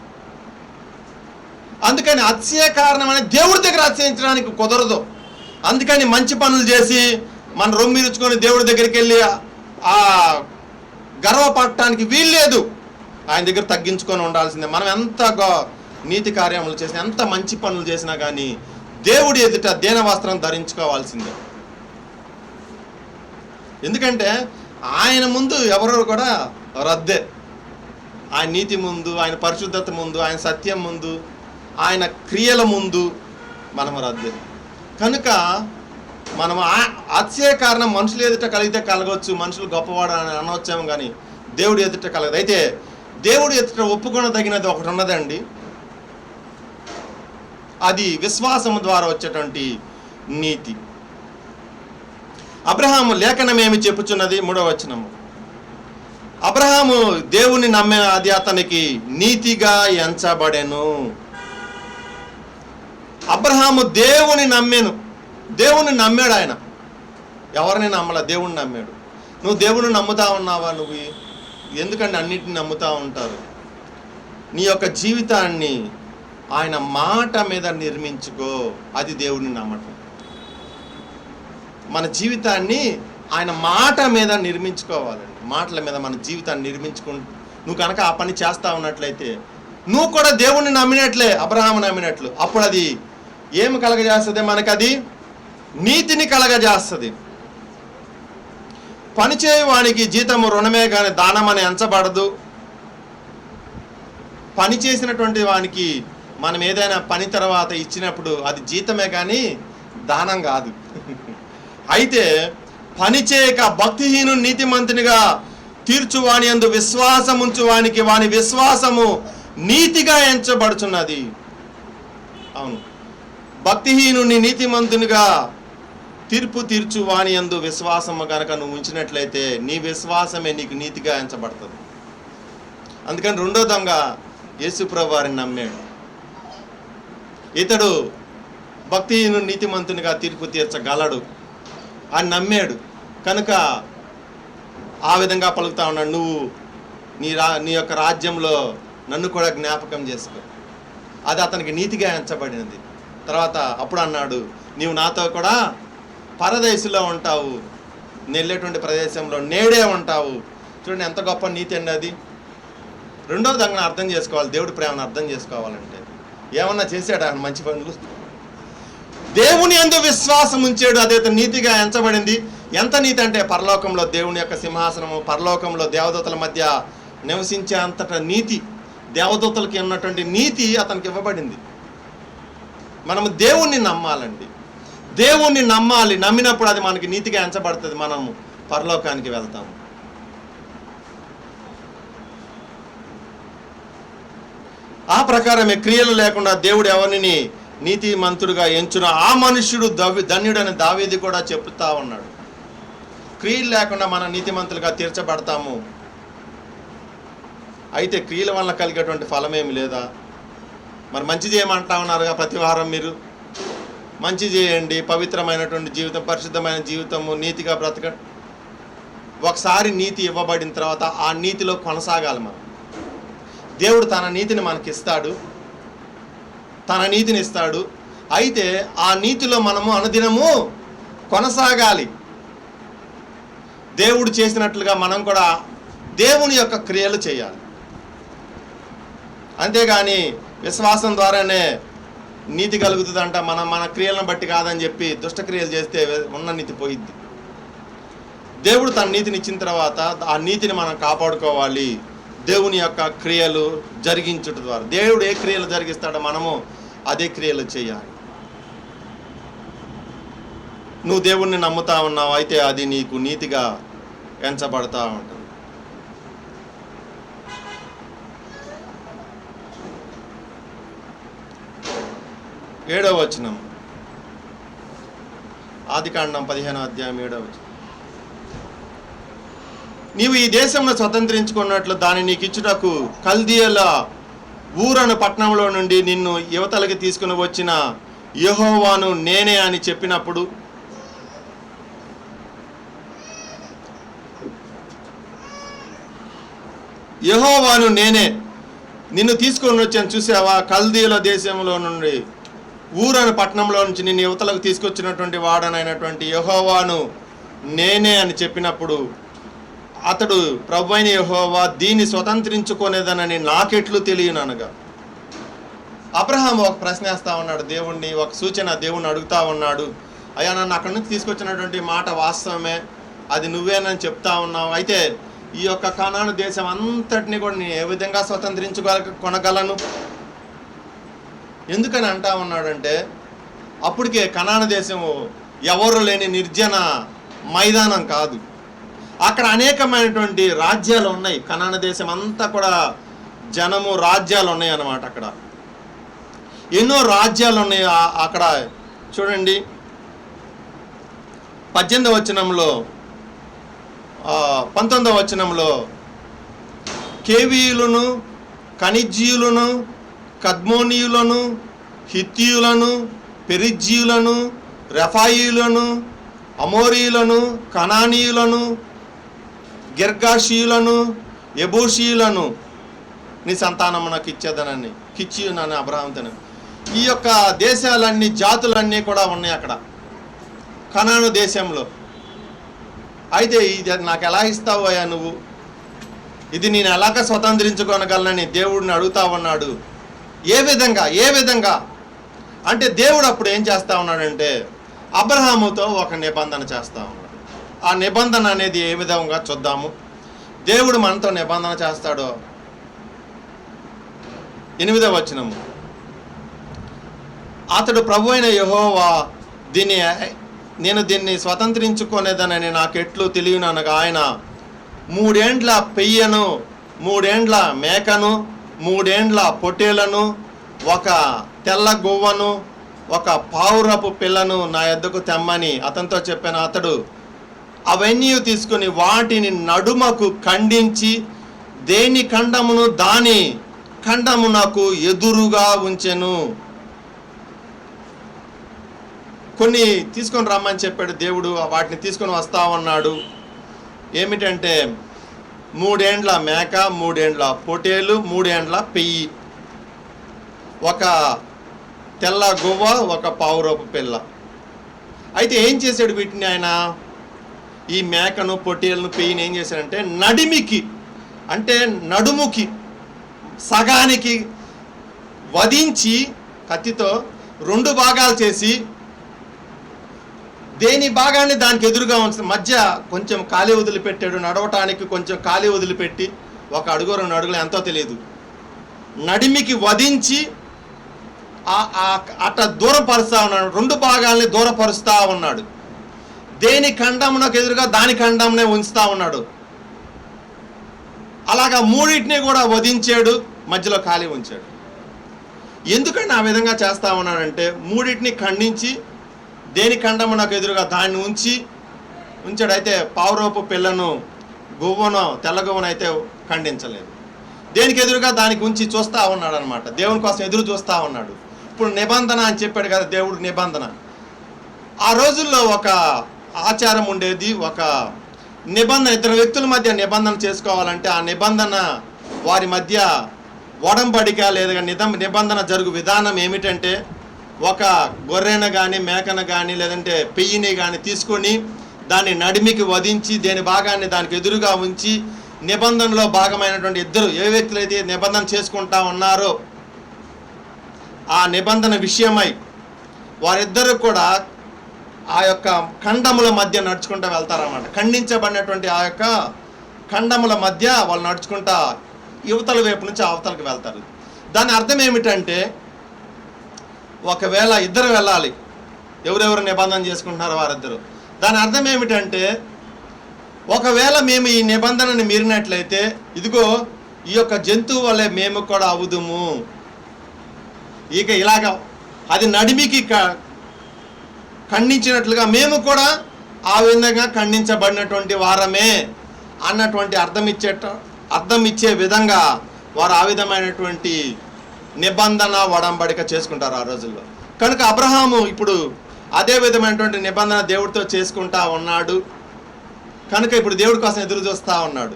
అందుకని అతిశయ కారణం అనేది దేవుడి దగ్గర అతిశయించడానికి కుదరదు. అందుకని మంచి పనులు చేసి మన రొమ్మిరుచుకొని దేవుడి దగ్గరికి వెళ్ళి ఆ గర్వపడటానికి వీల్లేదు. ఆయన దగ్గర తగ్గించుకొని ఉండాల్సిందే. మనం ఎంత నీతి కార్యములు చేసినా, ఎంత మంచి పనులు చేసినా కానీ దేవుడి ఎదుట దీన వస్త్రం ధరించుకోవాల్సిందే. ఎందుకంటే ఆయన ముందు ఎవరు కూడా రద్దే. ఆయన నీతి ముందు, ఆయన పరిశుద్ధత ముందు, ఆయన సత్యం ముందు, ఆయన క్రియల ముందు మనం రద్దే. కనుక మనం అతిశయ కారణం మనుషులు ఎదుట కలిగితే కలగవచ్చు, మనుషులు గొప్పవాడు అని అనవచ్చాము కానీ దేవుడి ఎదుట కలగదు. అయితే దేవుడి ఎదుట ఒప్పుకొనదగినది ఒకటి ఉన్నదండి. అది విశ్వాసము ద్వారా వచ్చేటువంటి నీతి. అబ్రహాము లేఖనం ఏమి చెప్పుచున్నది? 3వ వచనము. అబ్రహాము దేవుని నమ్మిన అది అతనికి నీతిగా ఎంచబడెను. అబ్రహాము దేవుని నమ్మాడు. ఆయన ఎవరిని నమ్మలా, దేవుని నమ్మాడు. నువ్వు దేవుని నమ్ముతా ఉన్నావా? నువ్వు ఎందుకంటే అన్నిటిని నమ్ముతూ ఉంటారు. నీ యొక్క జీవితాన్ని ఆయన మాట మీద నిర్మించుకో. అది దేవుడిని నమ్మటం. మన జీవితాన్ని ఆయన మాట మీద నిర్మించుకోవాలండి. మాటల మీద మన జీవితాన్ని నువ్వు కనుక ఆ పని చేస్తా ఉన్నట్లయితే నువ్వు కూడా దేవుణ్ణి నమ్మినట్లే, అబ్రహాము నమ్మినట్లు. అప్పుడు అది ఏమి కలగజేస్తుంది? మనకు అది నీతిని కలగజేస్తుంది. పనిచేయవానికి జీతము రుణమే కానీ దానమని ఎంచబడదు. పని చేసినటువంటి వానికి మనం ఏదైనా పని తర్వాత ఇచ్చినప్పుడు అది జీతమే కానీ దానం కాదు. అయితే పని చేయక భక్తిహీను నీతిమంతునిగా తీర్చువాని యందు విశ్వాసముంచు వానికి వాని విశ్వాసము నీతిగా ఎంచబడుచున్నది. అవును, భక్తిహీనుని నీతిమంతునిగా తీర్చు వాని యందు విశ్వాసము కనుక నువ్వు ఉంచినట్లయితే నీ విశ్వాసమే నీకు నీతిగా ఎంచబడుతుంది. అందుకని 2వ దొంగ యేసుప్రభు వారిని నమ్మాడు. ఇతడు భక్తిహీనుడు నీతిమంతునిగా తీర్పు తీర్చగలడు అని నమ్మాడు కనుక ఆ విధంగా పలుకుతా ఉన్నాడు, నువ్వు నీ యొక్క రాజ్యంలో నన్ను కూడా జ్ఞాపకం చేసుకో. అది అతనికి నీతిగా ఎంచబడినది. తర్వాత అప్పుడు అన్నాడు, నీవు నాతో కూడా పరదేశంలో ఉంటావు, నెల్లేటువంటి ప్రదేశంలో నేడే ఉంటావు. చూడండి ఎంత గొప్ప నీతి అండి అది. రెండవ దాన్ని అర్థం చేసుకోవాలి, దేవుడి ప్రేమను అర్థం చేసుకోవాలంటే ఏమన్నా చేశాడు ఆయన మంచి పనులు? దేవుని యందు విశ్వాసం ఉంచాడు, అదే నీతిగా ఎంచబడింది. ఎంత నీతి అంటే పరలోకంలో దేవుని యొక్క సింహాసనము, పరలోకంలో దేవదూతల మధ్య నివసించే అంతట నీతి, దేవదూతలకి ఉన్నటువంటి నీతి అతనికి ఇవ్వబడింది. మనము దేవుణ్ణి నమ్మాలండి, దేవుణ్ణి నమ్మాలి. నమ్మినప్పుడు అది మనకి నీతిగా ఎంచబడుతుంది, మనము పరలోకానికి వెళ్తాము. ఆ ప్రకారమే క్రియలు లేకుండా దేవుడు ఎవరిని నీతిమంతుడుగా ఎంచున ఆ మనుష్యుడు ధన్యుడని దావీదు కూడా చెప్తా ఉన్నాడు. క్రియలు లేకుండా మనం నీతిమంతులుగా తీర్చబడతాము. అయితే క్రియల వల్ల కలిగేటువంటి ఫలమేమి లేదా? మరి మంచి చేయమంటా ఉన్నారుగా ప్రతి వారం మీరు. మంచి చేయండి, పవిత్రమైనటువంటి జీవితం, పరిశుద్ధమైన జీవితము, నీతిగా బ్రతకండి. ఒకసారి నీతి ఇవ్వబడిన తర్వాత ఆ నీతిలో కొనసాగాలి మనం. దేవుడు తన నీతిని మనకిస్తాడు, తన నీతిని ఇస్తాడు. అయితే ఆ నీతిలో మనము అనుదినము కొనసాగాలి. దేవుడు చేసినట్లుగా మనం కూడా దేవుని యొక్క క్రియలు చేయాలి. అంతేగాని విశ్వాసం ద్వారానే నీతి కలుగుతుందంట, మన క్రియలను బట్టి కాదని చెప్పి దుష్టక్రియలు చేస్తే ఉన్న నీతి పోయిద్ది. దేవుడు తన నీతిని ఇచ్చిన తర్వాత ఆ నీతిని మనం కాపాడుకోవాలి దేవుని యొక్క క్రియలు జరిగించుట ద్వారా. దేవుడు ఏ క్రియలు జరిగిస్తాడో మనము అదే క్రియలు చేయాలి. నువ్వు దేవుణ్ణి నమ్ముతా ఉన్నావు, అయితే అది నీకు నీతిగా ఎంచబడతా ఉంటుంది. ఏడవ వచనం, ఆదికాండం 15వ అధ్యాయం 7వ వచనం. నీవు ఈ దేశంలో స్వతంత్రించుకున్నట్లు దాన్ని నీకు ఇచ్చుటకు కల్దీయుల ఊరను పట్టణంలో నుండి నిన్ను యువతలకి తీసుకుని వచ్చిన యెహోవాను నేనే అని చెప్పినప్పుడు యెహోవాను నేనే నిన్ను తీసుకొని వచ్చాను చూసావా, కల్దీయుల దేశంలో నుండి ఊరను పట్టణంలో నుంచి నిన్ను యువతలకు తీసుకొచ్చినటువంటి వాడనైనటువంటి యెహోవాను నేనే అని చెప్పినప్పుడు అతడు ప్రభువైన యెహోవా దీన్ని స్వతంత్రించుకునేదనని నాకెట్లు తెలియననగా. అబ్రహాము ఒక ప్రశ్న వేస్తా ఉన్నాడు దేవుణ్ణి, ఒక సూచన దేవుణ్ణి అడుగుతా ఉన్నాడు. అయ్యా నన్ను అక్కడి నుంచి తీసుకొచ్చినటువంటి మాట వాస్తవమే, అది నువ్వేనని చెప్తా ఉన్నావు. అయితే ఈ యొక్క కనాను దేశం అంతటిని కూడా నేను ఏ విధంగా కొనగలను? ఎందుకని అంటా ఉన్నాడంటే అప్పటికే కనాను దేశము ఎవరు లేని నిర్జన మైదానం కాదు, అక్కడ అనేకమైనటువంటి రాజ్యాలు ఉన్నాయి. కనాను దేశం అంతా కూడా జనము రాజ్యాలు ఉన్నాయి అన్నమాట. అక్కడ ఎన్నో రాజ్యాలు ఉన్నాయి. అక్కడ చూడండి 18వ వచనంలో 19వ వచనంలో కేవీయులను, కనిజ్జీయులను, కద్మోనీయులను, హిత్తీయులను, పెరిజ్జీయులను, రెఫాయియులను, అమోరీయులను, కనానీయులను, గిర్గాషీయులను, యెబూషీయులను నీ సంతానము నాకు ఇచ్చేదనని కిచ్చియునని అబ్రహాముతోని. ఈ యొక్క దేశాలన్నీ, జాతులన్నీ కూడా ఉన్నాయి అక్కడ కనాను దేశంలో. అయితే ఇది నాకు ఎలా ఇస్తావు అయ్యా నువ్వు, ఇది నేను ఎలాగ స్వతంత్రించుకోనగలనని దేవుడిని అడుగుతా ఉన్నాడు. ఏ విధంగా అంటే దేవుడు అప్పుడు ఏం చేస్తా ఉన్నాడంటే అబ్రహాముతో ఒక నిబంధన చేస్తా ఉన్నాడు. ఆ నిబంధన అనేది ఏ విధంగా చూద్దాము. దేవుడు మనతో నిబంధన చేస్తాడో 8వ వచనము, అతడు ప్రభువైన యెహోవా నేను దీన్ని స్వతంత్రించుకునేదనని నాకెట్లు తెలియననగా ఆయన 3 ఏండ్ల పెయ్యను, 3 ఏండ్ల మేకను, 3 ఏండ్ల పొట్టేలను, ఒక తెల్ల గువ్వను, ఒక పావురపు పిల్లను నా యొద్దకు తెమ్మని అతనితో చెప్పాను. అతడు అవన్నీ తీసుకుని వాటిని నడుమకు ఖండించి దేని ఖండమును దాని ఖండమునకు ఎదురుగా ఉంచెను. కొన్ని తీసుకొని రమ్మని చెప్పాడు దేవుడు. వాటిని తీసుకొని వస్తా ఉన్నాడు. ఏమిటంటే 3 ఏండ్ల మేక, 3 ఏండ్ల పొటేలు, 3 ఏండ్ల పెయ్యి, ఒక తెల్ల గువ్వ, ఒక పావురూప పిల్ల. అయితే ఏం చేశాడు వీటిని ఆయన? ఈ మేకను, పొటేలను, పెయ్యిని ఏం చేశాడంటే నడిమికి, అంటే నడుముకి సగానికి వధించి కత్తితో 2 భాగాలు చేసి దేని భాగాన్ని దానికి ఎదురుగా ఉంచి మధ్య కొంచెం ఖాళీ వదిలిపెట్టాడు. నడవటానికి కొంచెం ఖాళీ వదిలిపెట్టి, 1 అడుగు 2 అడుగులు ఎంతో తెలియదు, నడిమికి వధించి అట్ట దూరపరుస్తూ ఉన్నాడు. 2 భాగాల్ని దూరపరుస్తూ ఉన్నాడు. దేని ఖండమునకు ఎదురుగా దాని ఖండంనే ఉంచుతా ఉన్నాడు. అలాగా 3టిని కూడా వధించాడు, మధ్యలో ఖాళీ ఉంచాడు. ఎందుకంటే ఆ విధంగా చేస్తా ఉన్నాడంటే 3టిని ఖండించి దేని ఖండమునకు ఎదురుగా దాన్ని ఉంచాడు. అయితే పావురూపు పిల్లను, గువ్వను, తెల్ల గువ్వను అయితే ఖండించలేదు. దేనికి ఎదురుగా దానికి ఉంచి చూస్తూ ఉన్నాడు అనమాట. దేవుని కోసం ఎదురు చూస్తూ ఉన్నాడు. ఇప్పుడు నిబంధన అని చెప్పాడు కదా దేవుడు, నిబంధన. ఆ రోజుల్లో ఒక ఆచారం ఉండేది, ఒక నిబంధన. 2 వ్యక్తుల మధ్య నిబంధన చేసుకోవాలంటే ఆ నిబంధన, వారి మధ్య ఒడంబడిక లేదా నిబంధన జరుగు విధానం ఏమిటంటే, ఒక గొర్రెను కానీ, మేకను కానీ, లేదంటే పెయ్యిని కానీ తీసుకొని దాన్ని నడిమికి వధించి దేని భాగాన్ని దానికి ఎదురుగా ఉంచి నిబంధనలో భాగమైనటువంటి ఇద్దరు ఏ వ్యక్తులైతే నిబంధన చేసుకుంటా ఉన్నారో ఆ నిబంధన విషయమై వారిద్దరూ కూడా ఆ యొక్క ఖండముల మధ్య నడుచుకుంటూ వెళ్తారన్నమాట. ఖండించబడినటువంటి ఆ యొక్క ఖండముల మధ్య వాళ్ళు నడుచుకుంటా యువతల వైపు నుంచి అవతలకి వెళ్తారు. దాని అర్థం ఏమిటంటే, ఒకవేళ ఇద్దరు వెళ్ళాలి, ఎవరెవరు నిబంధన చేసుకుంటున్నారో వారిద్దరు. దాని అర్థం ఏమిటంటే, ఒకవేళ మేము ఈ నిబంధనని మీరినట్లయితే ఇదిగో ఈ యొక్క జంతువు వల్లే మేము కూడా అవుదుము. ఇక ఇలాగ అది నడిమికి ఖండించినట్లుగా మేము కూడా ఆ విధంగా ఖండించబడినటువంటి వారమే అన్నటువంటి అర్థం ఇచ్చే విధంగా వారు ఆ విధమైనటువంటి నిబంధన ఒడంబడిక చేసుకుంటారు ఆ రోజుల్లో. కనుక అబ్రహాము ఇప్పుడు అదే విధమైనటువంటి నిబంధన దేవుడితో చేసుకుంటా ఉన్నాడు. కనుక ఇప్పుడు దేవుడి కోసం ఎదురు చూస్తూ ఉన్నాడు.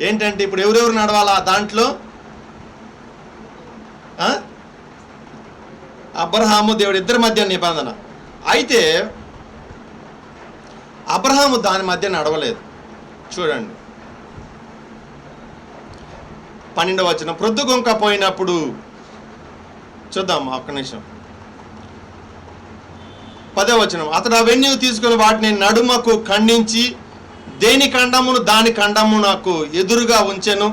ఏంటంటే ఇప్పుడు ఎవరెవరు నడవాలా దాంట్లో? అబ్రహాము దేవుడు ఇద్దరి మధ్య నిబంధన. అయితే అబ్రహాము దాని మధ్య నడవలేదు. చూడండి 12వ వచనం, ప్రొద్దుగుంక పోయినప్పుడు, చూద్దాం ఒక్క నిమిషం. 10వ వచనం, అతడు అవన్నీ తీసుకుని వాటిని నడుమకు ఖండించి దేని ఖండమును దాని ఖండమునకు ఎదురుగా ఉంచెను.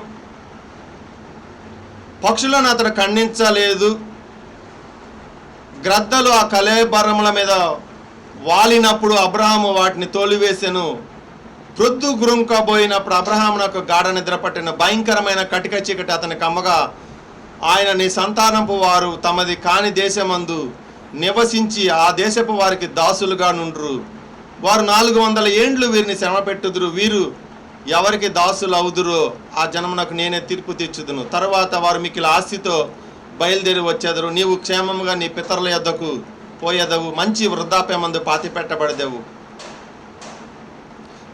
పక్షులను అతడు ఖండించలేదు. గ్రద్దలు ఆ కళేబరముల మీద వాలినప్పుడు అబ్రహాము వాటిని తోలివేసెను. ప్రొద్దు గురుంకబోయినప్పుడు అబ్రహామునకు గాఢ నిద్ర పట్టిన. భయంకరమైన కటిక చీకటి అతని కమ్మగా ఆయన నీ సంతానపు వారు తమది కాని దేశమందు నివసించి ఆ దేశపు వారికి దాసులుగా నుండ్రు. వారు 400 ఏండ్లు వీరిని శ్రమ పెట్టుదురు. వీరు ఎవరికి దాసులు అవుదురో ఆ జనమునకు నేనే తీర్పు తీర్చుదును. తర్వాత వారు మిక్కిలి ఆస్తితో బయలుదేరి వచ్చేదరు. నీవు క్షేమముగా నీ పితరుల యొద్దకు పోయేదవు, మంచి వృద్ధాప్యమందు పాతి పెట్టబడదేవు.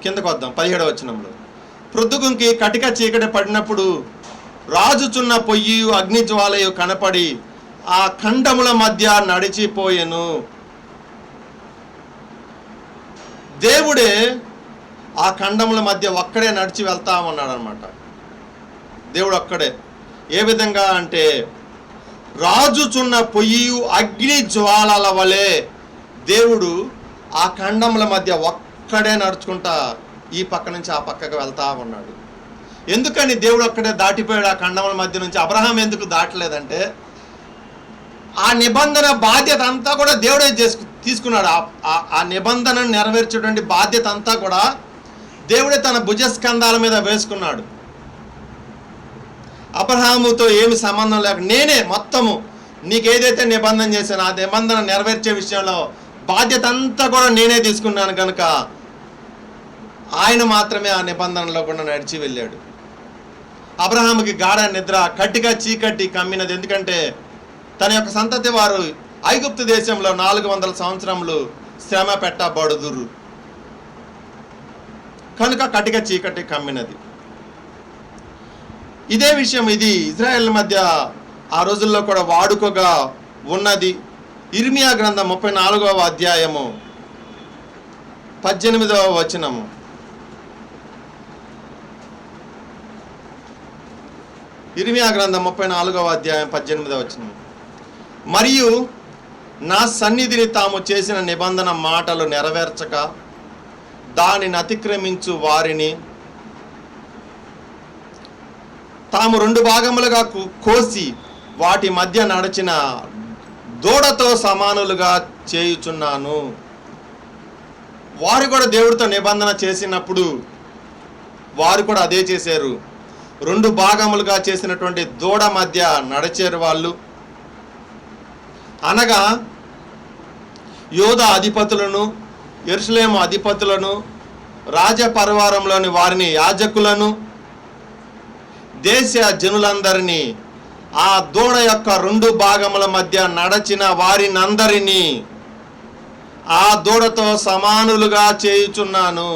కిందకు వద్దాం 17వ వచనంలో, ప్రొద్దుగుంకి కటిక చీకటి పడినప్పుడు రాజుచున్న పొయ్యి అగ్ని జ్వాలయు కనపడి ఆ ఖండముల మధ్య నడిచిపోయెను. దేవుడే ఆ ఖండముల మధ్య ఒక్కడే నడిచి వెళ్తా ఉన్నాడు అనమాట. దేవుడు ఒక్కడే. ఏ విధంగా అంటే, రాజుచున్న పొయ్యి అగ్ని జ్వాలల వలె దేవుడు ఆ ఖండముల మధ్య ఒక్కడే నడుచుకుంటా ఈ పక్క నుంచి ఆ పక్కకు వెళ్తా ఉన్నాడు. ఎందుకని దేవుడు ఒక్కడే దాటిపోయాడు ఆ ఖండముల మధ్య నుంచి? అబ్రహాం ఎందుకు దాటలేదంటే, ఆ నిబంధన బాధ్యత అంతా కూడా దేవుడే తీసుకున్నాడు. ఆ నిబంధనను నెరవేర్చేటువంటి బాధ్యత అంతా కూడా దేవుడే తన భుజస్కంధాల మీద వేసుకున్నాడు. అబ్రహాముతో ఏమి సంబంధం లేక నేనే మొత్తము నీకేదైతే నిబంధన చేశానో ఆ నిబంధన నెరవేర్చే విషయంలో బాధ్యత అంతా కూడా నేనే తీసుకున్నాను. కనుక ఆయన మాత్రమే ఆ నిబంధనలో కూడా నడిచి వెళ్ళాడు. అబ్రహాముకి గాఢ నిద్ర, కట్టిగా చీకటి కమ్మినది. ఎందుకంటే తన యొక్క సంతతి వారు ఐగుప్తు దేశంలో 400 సంవత్సరములు శ్రమ పెట్టబడుదురు కనుక కటిక చీకటి కమ్మినది. ఇదే విషయం ఇది ఇజ్రాయెల్ మధ్య ఆ రోజుల్లో కూడా వాడుకగా ఉన్నది. ఇర్మియా గ్రంథం 34వ అధ్యాయము 18వ వచనము. ఇర్మియా గ్రంథం 34వ అధ్యాయం 18వ వచనం. మరియు నా సన్నిధిని తాము చేసిన నిబంధన మాటలు నెరవేర్చక దానిని అతిక్రమించు వారిని తాము 2 భాగములుగా కోసి వాటి మధ్య నడిచిన దూడతో సమానులుగా చేయుచున్నాను. వారు కూడా దేవుడితో నిబంధన చేసినప్పుడు వారు కూడా అదే చేశారు. 2 భాగములుగా చేసినటువంటి దూడ మధ్య నడిచారు వాళ్ళు. అనగా యోధా అధిపతులను, యెరూషలేము అధిపతులను, రాజపరివారంలోని వారిని, యాజకులను, దేశ జనులందరినీ ఆ దూడ యొక్క 2 భాగముల మధ్య నడచిన వారినందరినీ ఆ దూడతో సమానులుగా చేయుచున్నాను.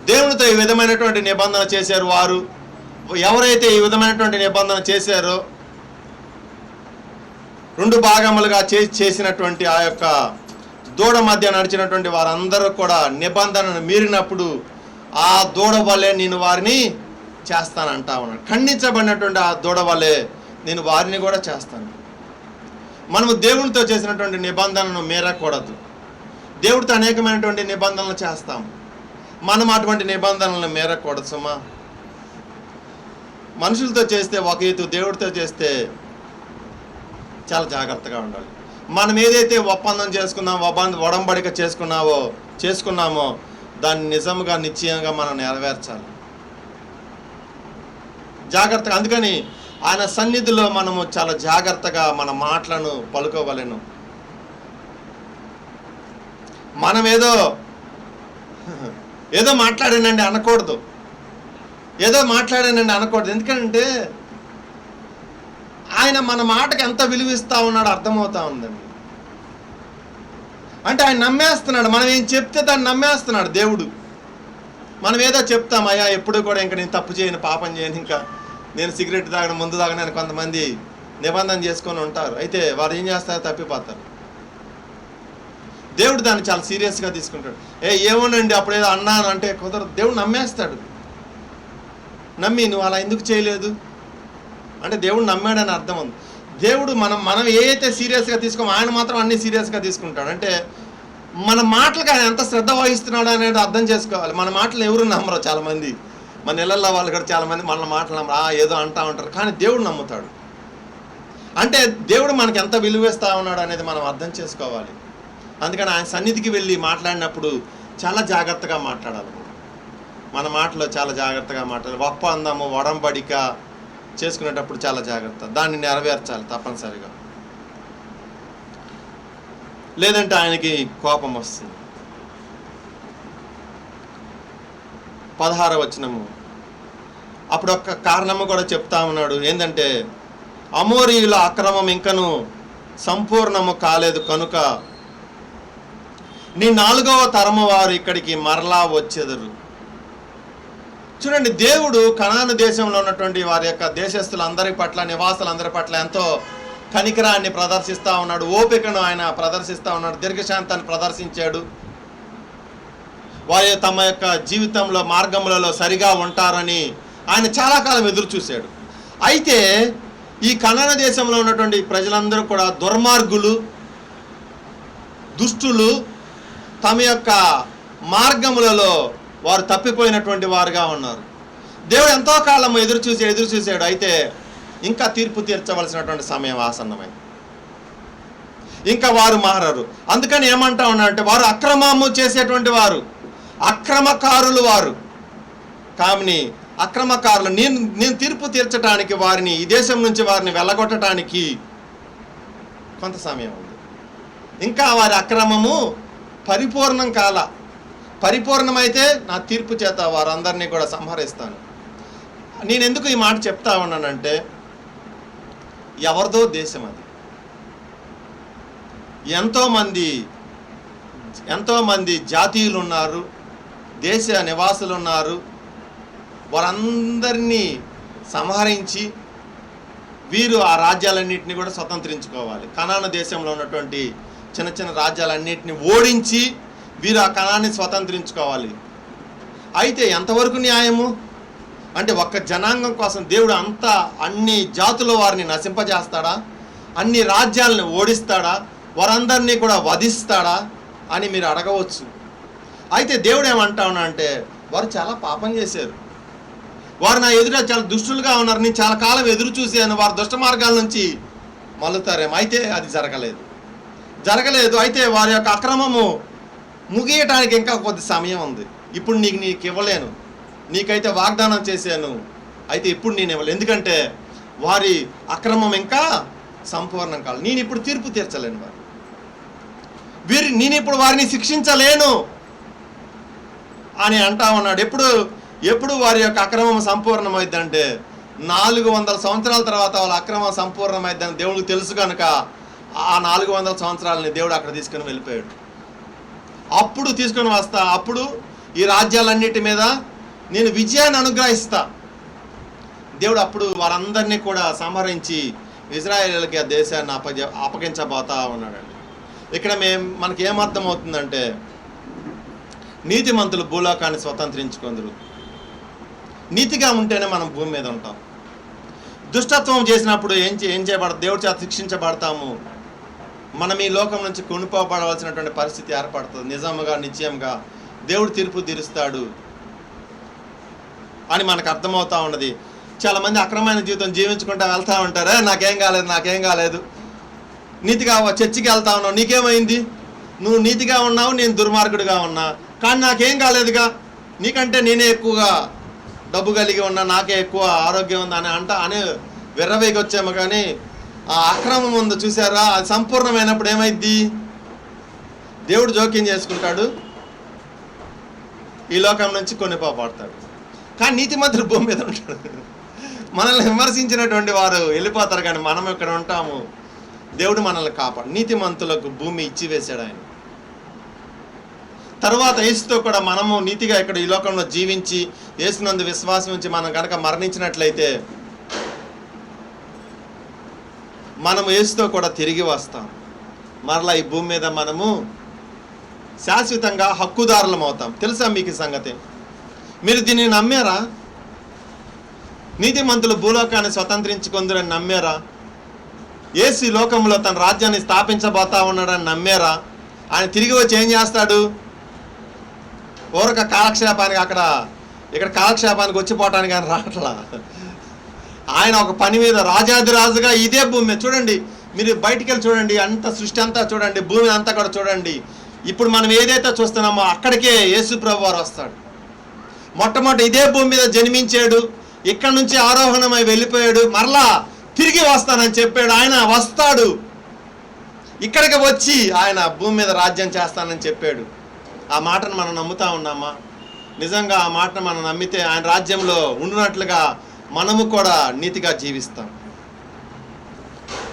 దేవునితో ఈ విధమైనటువంటి నిబంధన చేశారు వారు. ఎవరైతే ఈ విధమైనటువంటి నిబంధన చేశారో 2 భాగములుగా చేసినటువంటి ఆ యొక్క దూడ మధ్య నడిచినటువంటి వారందరూ కూడా నిబంధనను మీరినప్పుడు ఆ దూడ వల్లే నేను వారిని చేస్తానంటా ఉన్నాను. ఖండించబడినటువంటి ఆ దూడ వల్లే నేను వారిని కూడా చేస్తాను. మనము దేవునితో చేసినటువంటి నిబంధనను మీరకూడదు. దేవుడితో అనేకమైనటువంటి నిబంధనలు చేస్తాం. మనం అటువంటి నిబంధనలను మీరకూడదు సుమా. మనుషులతో చేస్తే ఒక ఎత్తు, దేవుడితో చేస్తే చాలా జాగ్రత్తగా ఉండాలి. మనం ఏదైతే ఒప్పందం చేసుకున్నామో, ఒడంబడిక చేసుకున్నామో దాన్ని నిజంగా నిశ్చయంగా మనం నెరవేర్చాలి. జాగ్రత్తగా. అందుకని ఆయన సన్నిధిలో మనము చాలా జాగ్రత్తగా మన మాటలను పలుకోవలెను. మనం ఏదో మాట్లాడానండి అనకూడదు. ఎందుకంటే ఆయన మన మాటకి ఎంత విలువిస్తూ ఉన్నాడో అర్థమవుతా ఉందండి. అంటే ఆయన నమ్మేస్తున్నాడు. మనం ఏం చెప్తే దాన్ని నమ్మేస్తున్నాడు దేవుడు. మనం ఏదో చెప్తాం, అయ్యా ఎప్పుడు కూడా ఇంకా నేను తప్పు చేయను, పాపం చేయను, ఇంకా నేను సిగరెట్ తాగడం, ముందు తాగనని కొంతమంది నిబంధన చేసుకొని ఉంటారు. అయితే వారు ఏం చేస్తారో తప్పిపోతారు. దేవుడు దాన్ని చాలా సీరియస్గా తీసుకుంటాడు. ఏమోనండి అప్పుడేదో అన్నాను అంటే కుదరదు. దేవుడు నమ్మేస్తాడు. నమ్మి నువ్వు అలా ఎందుకు చేయలేదు అంటే దేవుడు నమ్మాడని అర్థం ఉంది. దేవుడు మనం ఏదైతే సీరియస్గా తీసుకోమో ఆయన మాత్రం అన్ని సీరియస్గా తీసుకుంటాడు. అంటే మన మాటలకు ఆయన ఎంత శ్రద్ధ వహిస్తున్నాడు అనేది అర్థం చేసుకోవాలి. మన మాటలు ఎవరు నమ్మరు. చాలామంది మన ఇళ్ళల్లో వాళ్ళు కూడా చాలామంది మన మాటలు నమ్మరు, ఏదో అంటూ ఉంటారు. కానీ దేవుడు నమ్ముతాడు. అంటే దేవుడు మనకి ఎంత విలువేస్తూ ఉన్నాడు అనేది మనం అర్థం చేసుకోవాలి. అందుకని ఆయన సన్నిధికి వెళ్ళి మాట్లాడినప్పుడు చాలా జాగ్రత్తగా మాట్లాడాలి. మన మాటలో చాలా జాగ్రత్తగా మాట్లాడాలి. ఒప్పందము, ఒడంబడిక చేసుకునేటప్పుడు చాలా జాగ్రత్త. దాన్ని నెరవేర్చాలి తప్పనిసరిగా. లేదంటే ఆయనకి కోపం వస్తుంది. 16వ వచనము. అప్పుడు ఒక కారణము కూడా చెప్తా ఉన్నాడు. ఏంటంటే అమోరీయుల అక్రమం ఇంకను సంపూర్ణము కాలేదు కనుక నీ 4వ తరము వారు ఇక్కడికి మరలా వచ్చేదరు. చూడండి, దేవుడు కనాను దేశంలో ఉన్నటువంటి వారి యొక్క దేశస్తులందరి పట్ల, నివాసులందరి పట్ల ఎంతో కనికరాన్ని ప్రదర్శిస్తూ ఉన్నాడు. ఓపికను ఆయన ప్రదర్శిస్తూ ఉన్నాడు. దీర్ఘశాంతాన్ని ప్రదర్శించాడు. వారి తమ యొక్క జీవితంలో మార్గములలో సరిగా ఉంటారని ఆయన చాలా కాలం ఎదురు చూశాడు. అయితే ఈ కనాను దేశంలో ఉన్నటువంటి ప్రజలందరూ కూడా దుర్మార్గులు, దుష్టులు, తమ యొక్క మార్గములలో వారు తప్పిపోయినటువంటి వారుగా ఉన్నారు. దేవుడు ఎంతో కాలం ఎదురు చూశాడు. అయితే ఇంకా తీర్పు తీర్చవలసినటువంటి సమయం ఆసన్నమైంది. ఇంకా వారు మారరు. అందుకని ఏమంటా ఉన్నారంటే వారు అక్రమము చేసేటువంటి వారు, అక్రమకారులు వారు. కానీ అక్రమకారులు నేను తీర్పు తీర్చడానికి వారిని, ఈ దేశం నుంచి వారిని వెళ్ళగొట్టడానికి కొంత సమయం ఉంది. ఇంకా వారి అక్రమము పరిపూర్ణం కాల. పరిపూర్ణమైతే నా తీర్పు చేత వారందరినీ కూడా సంహరిస్తాను. నేను ఎందుకు ఈ మాట చెప్తా ఉన్నానంటే ఎవరిదో దేశం అది. ఎంతోమంది జాతీయులు ఉన్నారు, దేశ నివాసులు ఉన్నారు. వారందరినీ సంహరించి వీరు ఆ రాజ్యాలన్నింటినీ కూడా స్వతంత్రించుకోవాలి. కనాను దేశంలో ఉన్నటువంటి చిన్న చిన్న రాజ్యాలన్నింటినీ ఓడించి వీరు ఆ కనాన్ని స్వతంత్రించుకోవాలి. అయితే ఎంతవరకు న్యాయము అంటే ఒక్క జనాంగం కోసం దేవుడు అన్ని జాతుల వారిని నశింపజేస్తాడా? అన్ని రాజ్యాలను ఓడిస్తాడా? వారందరినీ కూడా వధిస్తాడా అని మీరు అడగవచ్చు. అయితే దేవుడు ఏమంటా ఉన్నా అంటే వారు చాలా పాపం చేశారు, వారు నా ఎదుట చాలా దుష్టులుగా ఉన్నారు, నేను చాలా కాలం ఎదురు చూశాను, వారు దుష్ట మార్గాల నుంచి మళ్ళుతారేమో. అయితే అది జరగలేదు. అయితే వారి యొక్క అక్రమము ముగియటానికి ఇంకా కొద్ది సమయం ఉంది. ఇప్పుడు నీకు ఇవ్వలేను, నీకైతే వాగ్దానం చేశాను, అయితే ఇప్పుడు నేను ఇవ్వలేను. ఎందుకంటే వారి అక్రమం ఇంకా సంపూర్ణం కాదు. నేను ఇప్పుడు తీర్పు తీర్చలేను, నేను ఇప్పుడు వారిని శిక్షించలేను అని అంటా ఉన్నాడు. ఎప్పుడు వారి యొక్క అక్రమం సంపూర్ణమైందంటే 400 సంవత్సరాల తర్వాత వాళ్ళ అక్రమం సంపూర్ణమైందని దేవుడికి తెలుసు కనుక ఆ 400 సంవత్సరాలని దేవుడు అక్కడ తీసుకుని వెళ్ళిపోయాడు. అప్పుడు తీసుకొని వస్తా, అప్పుడు ఈ రాజ్యాలన్నిటి మీద నేను విజయాన్ని అనుగ్రహిస్తా. దేవుడు అప్పుడు వారందరినీ కూడా సంహరించి ఇజ్రాయేలుకి ఆ దేశాన్ని అప్పగించబోతా ఉన్నాడండి. ఇక్కడ మనకి ఏమర్థమవుతుందంటే నీతిమంతులు భూలోకాన్ని స్వతంత్రించుకుందరు. నీతిగా ఉంటేనే మనం భూమి మీద ఉంటాం. దుష్టత్వం చేసినప్పుడు ఏం చేయబడదు, దేవుడి చేత శిక్షించబడతాము. మనం ఈ లోకం నుంచి కొనుక్కోబడవలసినటువంటి పరిస్థితి ఏర్పడుతుంది. నిజంగా నిశ్చయంగా దేవుడు తీర్పు తీరుస్తాడు అని మనకు అర్థమవుతా ఉన్నది. చాలామంది అక్రమమైన జీవితం జీవించుకుంటా వెళ్తూ ఉంటారు, నాకేం కాలేదు, నీతిగా చర్చికి వెళ్తా ఉన్నావు, నీకేమైంది, నువ్వు నీతిగా ఉన్నావు, నేను దుర్మార్గుడిగా ఉన్నా, కానీ నాకేం కాలేదుగా, నీకంటే నేనే ఎక్కువగా డబ్బు కలిగి ఉన్నా, నాకే ఎక్కువ ఆరోగ్యం ఉంది అని విర్రవేగి వచ్చాము. కానీ ఆ అక్రమం ఉంది చూసారా, అది సంపూర్ణమైనప్పుడు ఏమైద్ది, దేవుడు జోక్యం చేసుకుంటాడు, ఈ లోకం నుంచి కొనిపోబడతాడు. కానీ నీతిమంతుడు భూమి మీద ఉంటాడు. మనల్ని విమర్శించినటువంటి వారు వెళ్ళిపోతారు, కానీ మనం ఇక్కడ ఉంటాము. దేవుడు మనల్ని కాపాడు. నీతిమంతులకు భూమి ఇచ్చివేశాడు ఆయన. తర్వాత యేసుతో కూడా మనము నీతిగా ఇక్కడ ఈ లోకంలో జీవించి యేసునందు విశ్వాసం ఉంచి మనం కనుక మరణించినట్లయితే మనము యేసుతో కూడా తిరిగి వస్తాం. మరలా ఈ భూమి మీద మనము శాశ్వతంగా హక్కుదారులం అవుతాం. తెలుసా మీకు ఈ సంగతి? మీరు దీన్ని నమ్మారా? నీతిమంతులు భూలోకాన్ని స్వతంత్రించుకుందరని నమ్మారా? యేసు ఈ లోకంలో తన రాజ్యాన్ని స్థాపించబోతా ఉన్నాడని నమ్మారా? ఆయన తిరిగి వచ్చి ఏం చేస్తాడు? ఊరక కాలక్షేపానికి ఇక్కడ కాలక్షేపానికి వచ్చిపోవటానికి ఆయన రావట్లా. ఆయన ఒక పని మీద రాజాదిరాజుగా ఇదే భూమి మీద చూడండి, మీరు బయటికి వెళ్ళి చూడండి, అంత సృష్టి అంతా చూడండి, భూమి అంతా కూడా చూడండి. ఇప్పుడు మనం ఏదైతే చూస్తున్నామో అక్కడికే యేసు ప్రభు వారు వస్తాడు. మొట్టమొదటి ఇదే భూమి మీద జన్మించాడు, ఇక్కడ నుంచి ఆరోహణమై వెళ్ళిపోయాడు, మరలా తిరిగి వస్తానని చెప్పాడు. ఆయన వస్తాడు, ఇక్కడికి వచ్చి ఆయన భూమి మీద రాజ్యం చేస్తానని చెప్పాడు. ఆ మాటను మనం నమ్ముతా ఉన్నామా? నిజంగా ఆ మాటను మనం నమ్మితే ఆయన రాజ్యంలో ఉండునట్లుగా మనము కూడా నీతిగా జీవిస్తాం.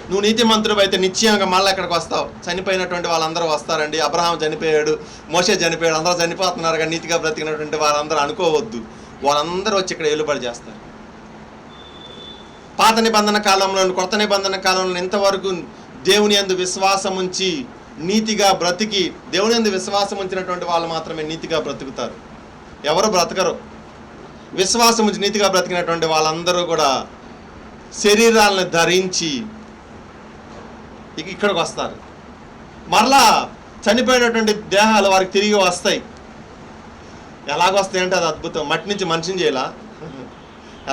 నువ్వు నీతిమంతుడు అయితే నిశ్చయంగా మళ్ళీ ఎక్కడికి వస్తావు. చనిపోయినటువంటి వాళ్ళందరూ వస్తారండి. అబ్రహాం చనిపోయాడు, మోషే చనిపోయాడు, అందరూ చనిపోతున్నారు, కానీ నీతిగా బ్రతికినటువంటి వారందరూ అనుకోవద్దు. వాళ్ళందరూ వచ్చి ఇక్కడ ఏలుబడి చేస్తారు. పాత నిబంధన కాలంలో, కొత్త నిబంధన కాలంలో ఇంతవరకు దేవుని యందు విశ్వాసం ఉంచి నీతిగా బ్రతికి, దేవుని యందు విశ్వాసం ఉంచినటువంటి వాళ్ళు మాత్రమే నీతిగా బ్రతుకుతారు. ఎవరు బ్రతకరు. విశ్వాసం ఉంచి నీతిగా బ్రతికినటువంటి వాళ్ళందరూ కూడా శరీరాలను ధరించి ఇక్కడికి వస్తారు. మరలా చనిపోయినటువంటి దేహాలు వారికి తిరిగి వస్తాయి. ఎలాగొస్తాయి అంటే అది అద్భుతం. మట్టి నుంచి మనిషిని చేయాలా?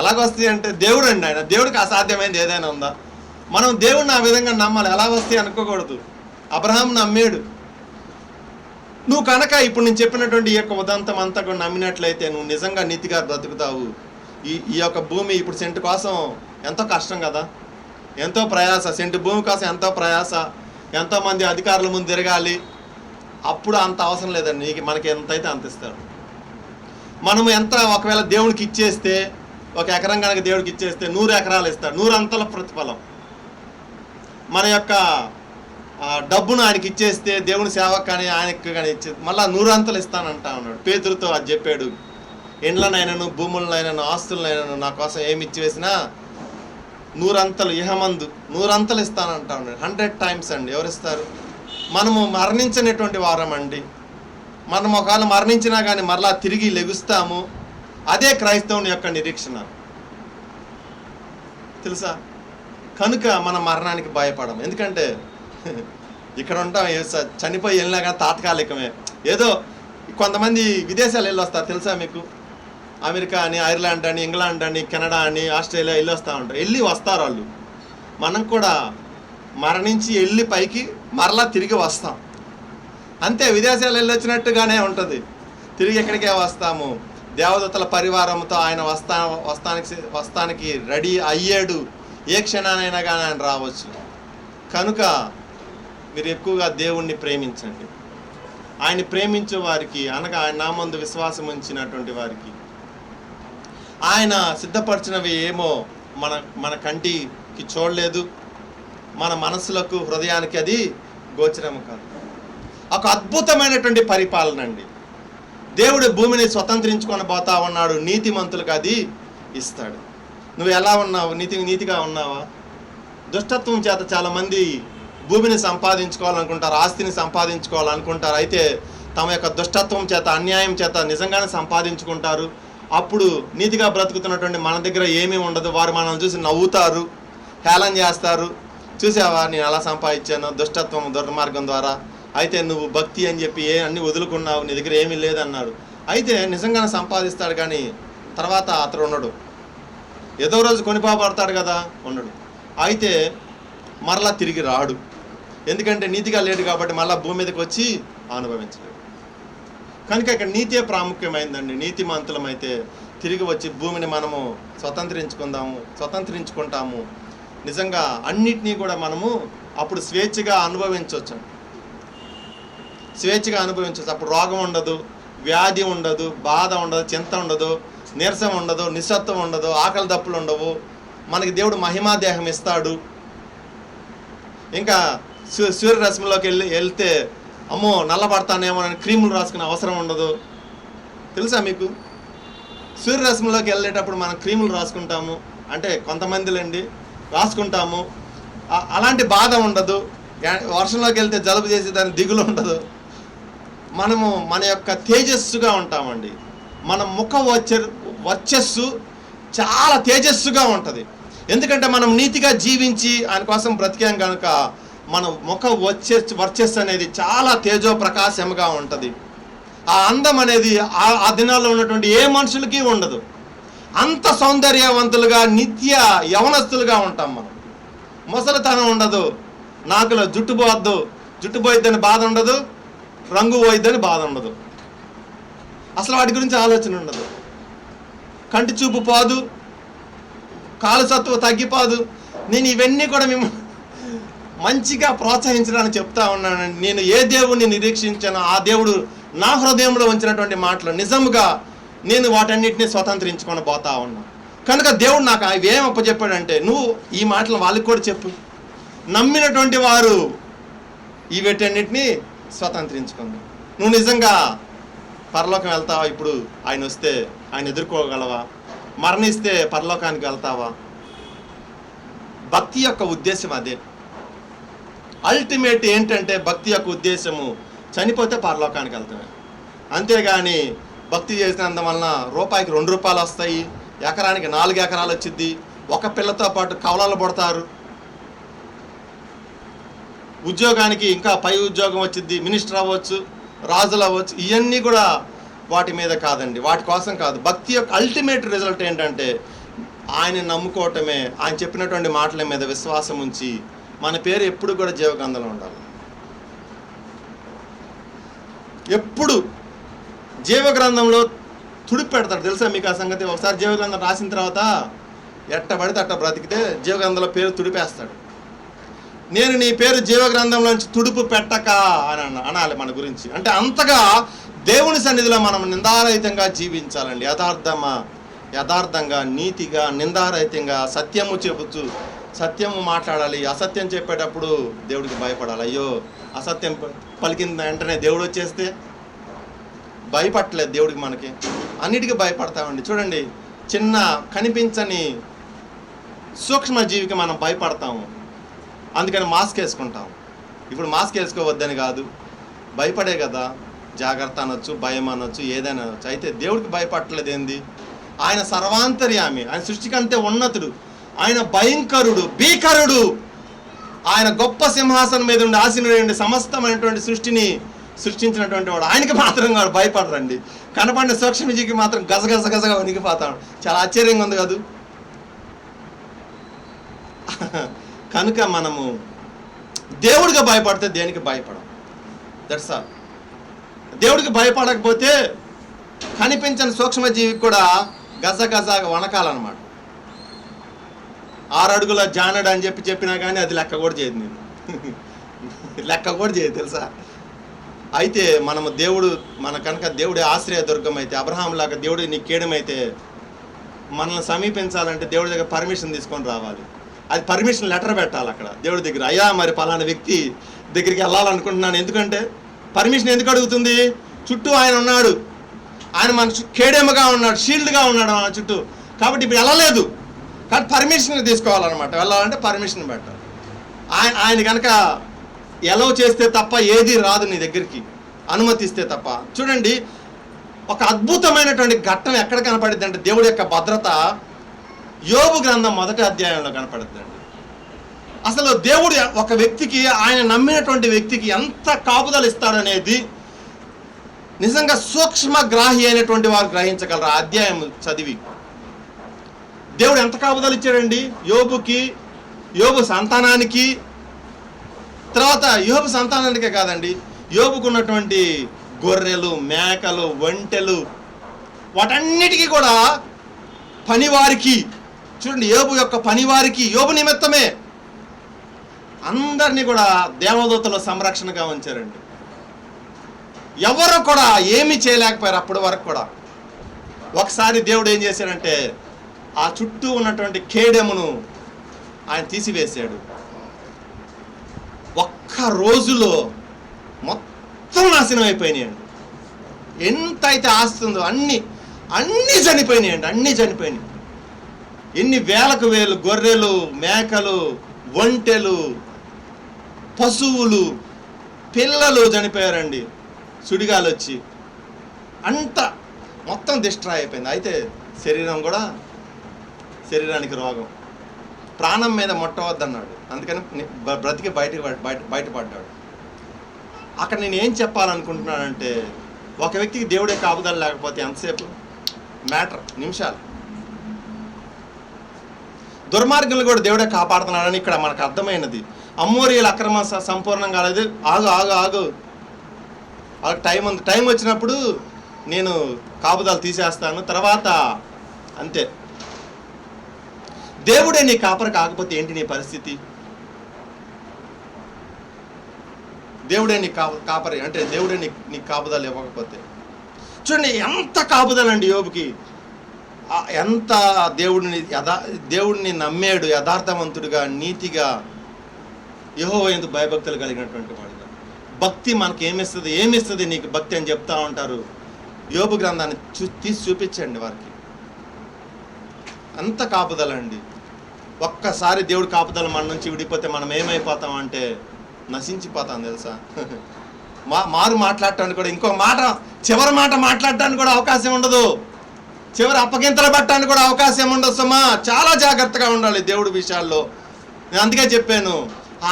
ఎలాగొస్తాయి అంటే దేవుడు అండి, ఆయన దేవుడికి అసాధ్యమైనది ఏదైనా ఉందా? మనం దేవుడిని ఆ విధంగా నమ్మాలి. ఎలా వస్తాయి అనుకోకూడదు. అబ్రహాం నమ్మాడు. నువ్వు కనుక ఇప్పుడు నేను చెప్పినటువంటి ఈ యొక్క ఉదంతం అంతా కూడా నమ్మినట్లయితే నువ్వు నిజంగా నీతిగా బ్రతుకుతావు. ఈ యొక్క భూమి ఇప్పుడు సెంటు కోసం ఎంతో కష్టం కదా, ఎంతో ప్రయాస. సెంటు భూమి కోసం ఎంతో ప్రయాస, ఎంతోమంది అధికారుల ముందు తిరగాలి. అప్పుడు అంత అవసరం లేదండి, మనకి ఎంత అయితే అంత ఇస్తాడు. మనము ఎంత ఒకవేళ దేవుడికి ఇచ్చేస్తే, ఒక ఎకరం కనుక దేవుడికి ఇచ్చేస్తే 100 ఎకరాలు ఇస్తాడు, 100 అంతల ప్రతిఫలం. మన యొక్క ఆ డబ్బును ఆయనకి ఇచ్చేస్తే దేవుని సేవకు కానీ ఆయనకి కానీ ఇచ్చేది మళ్ళీ 100 అంతలు ఇస్తానంటా ఉన్నాడు. పేతురుతో అది చెప్పాడు, ఇండ్లనైనాను భూములనైనాను ఆస్తులనైనాను నా కోసం ఏమి ఇచ్చివేసినా 100 అంతలు ఇహమందు 100 అంతలు ఇస్తానంటా ఉన్నాడు. 100 times అండి. ఎవరిస్తారు? మనము మరణించినటువంటి వారం అండి. మనం ఒకవేళ మరణించినా కానీ మరలా తిరిగి లెగుస్తాము. అదే క్రైస్తవుని యొక్క నిరీక్షణ తెలుసా. కనుక మన మరణానికి భయపడము. ఎందుకంటే ఇక్కడ ఉంటాం, చనిపోయి వెళ్ళినా కానీ తాత్కాలికమే. ఏదో కొంతమంది విదేశాలు వెళ్ళి వస్తారు తెలుసా మీకు. అమెరికా అని, ఐర్లాండ్ అని, ఇంగ్లాండ్ అని, కెనడా అని, ఆస్ట్రేలియా వెళ్ళి వస్తూ ఉంటారు. వెళ్ళి వస్తారు వాళ్ళు. మనం కూడా మరణించి వెళ్ళి పైకి మరలా తిరిగి వస్తాం. అంతే, విదేశాలు వెళ్ళి వచ్చినట్టుగానే ఉంటుంది. తిరిగి ఎక్కడికే వస్తాము. దేవదూతల పరివారంతో ఆయన వస్తానికి రెడీ అయ్యాడు. ఏ క్షణానైనా కానీ ఆయన రావచ్చు. కనుక మీరు ఎక్కువగా దేవుణ్ణి ప్రేమించండి. ఆయన ప్రేమించే వారికి, అనగా ఆయన నామందు విశ్వాసం ఉంచినటువంటి వారికి ఆయన సిద్ధపరిచినవి ఏమో మన కంటికి చూడలేదు, మన మనసులకు హృదయానికి అది గోచరము కాదు. ఒక అద్భుతమైనటువంటి పరిపాలన అండి. దేవుడు భూమిని స్వతంత్రించుకొని పోతా ఉన్నాడు. నీతిమంతులకు అది ఇస్తాడు. నువ్వు ఎలా ఉన్నావు? నీతిగా ఉన్నావా? దుష్టత్వం చేత చాలామంది భూమిని సంపాదించుకోవాలనుకుంటారు, ఆస్తిని సంపాదించుకోవాలనుకుంటారు. అయితే తమ యొక్క దుష్టత్వం చేత, అన్యాయం చేత నిజంగానే సంపాదించుకుంటారు. అప్పుడు నీతిగా బ్రతుకుతున్నటువంటి మన దగ్గర ఏమీ ఉండదు. వారు మనల్ని చూసి నవ్వుతారు, హేళన చేస్తారు. చూసావా నేను అలా సంపాదించాను దుష్టత్వం దుర్మార్గం ద్వారా, అయితే నువ్వు భక్తి అని చెప్పి అన్నీ వదులుకున్నావు, నీ దగ్గర ఏమీ లేదన్నారు. అయితే నిజంగానే సంపాదిస్తాడు కానీ తర్వాత అతడు ఉండడు. ఏదో రోజు కొనిపోబడతాడు కదా, ఉండడు. అయితే మరలా తిరిగి రాడు. ఎందుకంటే నీతిగా లేడు కాబట్టి మళ్ళీ భూమి మీదకి వచ్చి అనుభవించలేడు. కనుక ఇక్కడ నీతే ప్రాముఖ్యమైందండి. నీతిమంతులమైతే తిరిగి వచ్చి భూమిని మనము స్వతంత్రించుకుంటాము. నిజంగా అన్నిటినీ కూడా మనము అప్పుడు స్వేచ్ఛగా అనుభవించవచ్చు. అప్పుడు రోగం ఉండదు, వ్యాధి ఉండదు, బాధ ఉండదు, చింత ఉండదు, నీరసం ఉండదు, నిస్సత్వం ఉండదు, ఆకలి దప్పులు ఉండవు. మనకి దేవుడు మహిమా దేహం ఇస్తాడు. ఇంకా సూర్యరశ్మిలోకి వెళ్తే అమ్మో నల్లబడతానేమో అని క్రీములు రాసుకునే అవసరం ఉండదు. తెలుసా మీకు? సూర్యరశ్మిలోకి వెళ్ళేటప్పుడు మనం క్రీములు రాసుకుంటాము, అంటే కొంతమందిలండి రాసుకుంటాము. అలాంటి బాధ ఉండదు. వర్షంలోకి వెళ్తే జలుబు చేసి దాని దిగులు ఉండదు. మనము మన యొక్క తేజస్సుగా ఉంటామండి. మన ముఖ వర్చస్సు చాలా తేజస్సుగా ఉంటుంది. ఎందుకంటే మనం నీతిగా జీవించి ఆయన కోసం బ్రతికాం కనుక మన ముఖ వర్చస్సు అనేది చాలా తేజో ప్రకాశంగా ఉంటుంది. ఆ అందం అనేది ఆ దినాల్లో ఉన్నటువంటి ఏ మనుషులకి ఉండదు. అంత సౌందర్యవంతులుగా నిత్య యవనస్తులుగా ఉంటాం మనం. ముసలితనం ఉండదు, నాకులో జుట్టు పోయిద్దని బాధ ఉండదు, రంగు పోయిద్దని బాధ ఉండదు. అసలు వాటి గురించి ఆలోచన ఉండదు. కంటి చూపు పోదు, కాలు సత్తువ తగ్గిపోదు. నేను ఇవన్నీ కూడా మేము మంచిగా ప్రోత్సహించడానికి చెప్తా ఉన్నానండి. నేను ఏ దేవుడిని నిరీక్షించానో ఆ దేవుడు నా హృదయంలో ఉంచినటువంటి మాటలు నిజంగా నేను వాటన్నిటిని స్వతంత్రించుకొని పోతా ఉన్నా. కనుక దేవుడు నాకు అవేం అప్పచెప్పాడంటే, నువ్వు ఈ మాటలు వాళ్ళకి కూడా చెప్పు. నమ్మినటువంటి వారు ఈ వీటన్నిటిని స్వతంత్రించుకుంది. నువ్వు నిజంగా పరలోకం వెళ్తావా? ఇప్పుడు ఆయన వస్తే ఆయన ఎదుర్కోగలవా? మరణిస్తే పరలోకానికి వెళ్తావా? భక్తి యొక్క ఉద్దేశం అదే. అల్టిమేట్ ఏంటంటే భక్తి యొక్క ఉద్దేశము చనిపోతే పరలోకానికి వెళ్తామే. అంతేగాని భక్తి చేసినంత వలన రూపాయికి 2 రూపాయలు వస్తాయి, ఎకరానికి 4 ఎకరాలు వచ్చింది, ఒక పిల్లతో పాటు కవలాలు పడతారు, ఉద్యోగానికి ఇంకా పై ఉద్యోగం వచ్చింది, మినిస్టర్ అవ్వచ్చు, రాజులు అవ్వచ్చు. ఇవన్నీ కూడా వాటి మీద కాదండి, వాటి కోసం కాదు. భక్తి యొక్క అల్టిమేట్ రిజల్ట్ ఏంటంటే ఆయన నమ్ముకోవటమే. ఆయన చెప్పినటువంటి మాటల మీద విశ్వాసం ఉంచి మన పేరు ఎప్పుడు కూడా జీవగ్రంథంలో ఉండాలి. ఎప్పుడు జీవగ్రంథంలో తుడిపి పెడతాడు. తెలుసా మీకు ఆ సంగతి? ఒకసారి జీవగ్రంథం రాసిన తర్వాత ఎట్టబడితే అట్ట బ్రతికితే జీవగ్రంథంలో పేరు తుడిపేస్తాడు. నేను నీ పేరు జీవగ్రంథంలోంచి తుడుపు పెట్టక అని అనాలి మన గురించి. అంటే అంతగా దేవుని సన్నిధిలో మనం నిందారహితంగా జీవించాలండి. యథార్థంగా, నీతిగా, నిందారహితంగా, సత్యము చెబుతూ సత్యం మాట్లాడాలి. అసత్యం చెప్పేటప్పుడు దేవుడికి భయపడాలి. అయ్యో అసత్యం పలికిన వెంటనే దేవుడు వచ్చేస్తే భయపడలేదు దేవుడికి. మనకి అన్నిటికీ భయపడతామండి. చూడండి, చిన్న కనిపించని సూక్ష్మజీవికి మనం భయపడతాము, అందుకని మాస్క్ వేసుకుంటాం. ఇప్పుడు మాస్క్ వేసుకోవద్దని కాదు, భయపడే కదా, జాగ్రత్త అనొచ్చు, భయం అనొచ్చు, ఏదైనా అనొచ్చు. అయితే దేవుడికి భయపడలేదు ఏంది? ఆయన సర్వాంతర్యామి, ఆయన సృష్టి కంటే ఉన్నతుడు, ఆయన భయంకరుడు, భీకరుడు, ఆయన గొప్ప సింహాసనం మీద ఉండి ఆసీనుడైన సమస్తమైనటువంటి సృష్టిని సృష్టించినటువంటి వాడు. ఆయనకి మాత్రం వాడు భయపడరండి. కనపడిన సూక్ష్మజీవికి మాత్రం గజగజగజగా వణికిపోతాడు. చాలా ఆశ్చర్యంగా ఉంది కాదు? కనుక మనము దేవుడికి భయపడితే దేనికి భయపడం. That's all. దేవుడికి భయపడకపోతే కనిపించని సూక్ష్మజీవికి కూడా గజగజగా వణకాలన్నమాట. 6 అడుగుల జానడు అని చెప్పినా కానీ అది లెక్క కూడా చేయదు. నేను లెక్క కూడా చేయదు, తెలుసా? అయితే మనము దేవుడు కనుక దేవుడి ఆశ్రయదుర్గం అయితే, అబ్రహాం లాగా దేవుడు నీ కేడమైతే, మనల్ని సమీపించాలంటే దేవుడి దగ్గర పర్మిషన్ తీసుకొని రావాలి. అది పర్మిషన్ లెటర్ పెట్టాలి అక్కడ దేవుడి దగ్గర. అయ్యా మరి పలానా వ్యక్తి దగ్గరికి వెళ్ళాలనుకుంటున్నాను. ఎందుకంటే పర్మిషన్ ఎందుకు అడుగుతుంది? చుట్టూ ఆయన ఉన్నాడు, ఆయన మన కేడెముగా ఉన్నాడు, షీల్డ్గా ఉన్నాడు మన చుట్టూ. కాబట్టి ఇప్పుడు వెళ్ళలేదు, కానీ పర్మిషన్ తీసుకోవాలన్నమాట. వెళ్ళాలంటే పర్మిషన్ పెట్టాలి. ఆయన కనుక ఎలవ్ చేస్తే తప్ప ఏది రాదు నీ దగ్గరికి, అనుమతిస్తే తప్ప. చూడండి, ఒక అద్భుతమైనటువంటి ఘట్టం ఎక్కడ కనపడుద్ది అంటే దేవుడి యొక్క భద్రత యోబు గ్రంథం 1వ అధ్యాయంలో కనపడుద్దండి. అసలు దేవుడు ఒక వ్యక్తికి, ఆయన నమ్మినటువంటి వ్యక్తికి ఎంత కాపుదలు ఇస్తాడనేది నిజంగా సూక్ష్మగ్రాహి అయినటువంటి వారు గ్రహించగలరు. ఆ అధ్యాయం చదివి దేవుడు ఎంత కాపుదలు ఇచ్చాడండి యోబుకి, యోబు సంతానానికి. తర్వాత యోబు సంతానానికే కాదండి, యోబుకు ఉన్నటువంటి గొర్రెలు, మేకలు, ఒంటెలు, వాటన్నిటికీ కూడా పనివారికి, చూడండి యోబు యొక్క పనివారికి, యోబు నిమిత్తమే అందరినీ కూడా దేవదూతల సంరక్షణగా ఉంచారండి. ఎవరు కూడా ఏమీ చేయలేకపోయారు అప్పటి వరకు కూడా. ఒకసారి దేవుడు ఏం చేశాడంటే ఆ చుట్టూ ఉన్నటువంటి కేడెమును ఆయన తీసివేశాడు. ఒక్క రోజులో మొత్తం నాశనం అయిపోయినాయండి. ఎంత అయితే ఆస్తుందో అన్నీ చనిపోయినాయండి, అన్నీ చనిపోయినాయి. ఎన్ని వేలకు వేలు గొర్రెలు, మేకలు, ఒంటెలు, పశువులు, పిల్లలు చనిపోయారండి సుడిగాలు వచ్చి. అంత మొత్తం డిస్ట్రాయ్ అయిపోయింది. అయితే శరీరానికి రోగం, ప్రాణం మీద ముట్టవద్దన్నాడు. అందుకని బ్రతికి బయటపడ్డాడు. అక్కడ నేను ఏం చెప్పాలనుకుంటున్నానంటే, ఒక వ్యక్తికి దేవుడే కాపుదల లేకపోతే ఎంతసేపు మ్యాటర్, నిమిషాలు. దుర్మార్గులు కూడా దేవుడే కాపాడుతున్నాడని ఇక్కడ మనకు అర్థమైనది. అమ్మోరియల అక్రమ సంపూర్ణం కాలేదు. ఆగు వాళ్ళకి టైం ఉంది. టైం వచ్చినప్పుడు నేను కాపుదలు తీసేస్తాను, తర్వాత అంతే. దేవుడే నీ కాపరి కాకపోతే ఏంటి నీ పరిస్థితి? దేవుడే నీ కాపరి అంటే దేవుడే నీ కాపుదలు ఇవ్వకపోతే. చూడండి ఎంత కాపుదలండి యోబుకి. ఎంత దేవుడిని నమ్మాడు, యథార్థవంతుడిగా, నీతిగా, యెహోవా యందు భయభక్తులు కలిగినటువంటి వాడుగా. భక్తి మనకి ఏమిస్తుంది నీకు భక్తి అని చెప్తా ఉంటారు. యోబు గ్రంథాన్ని తీసి చూపించండి వారికి. అంత కాపుదలండి. ఒక్కసారి దేవుడి కాపుదల మన నుంచి విడిపోతే మనం ఏమైపోతాం అంటే నశించిపోతాం, తెలుసా? మారు మాట్లాడటానికి కూడా, ఇంకో మాట, చివరి మాట మాట్లాడటానికి కూడా అవకాశం ఉండదు. చివరి అప్పగింతలు పెట్టడానికి కూడా అవకాశం ఉండదు. సుమా, చాలా జాగ్రత్తగా ఉండాలి దేవుడి విషయాల్లో. నేను అందుకే చెప్పాను,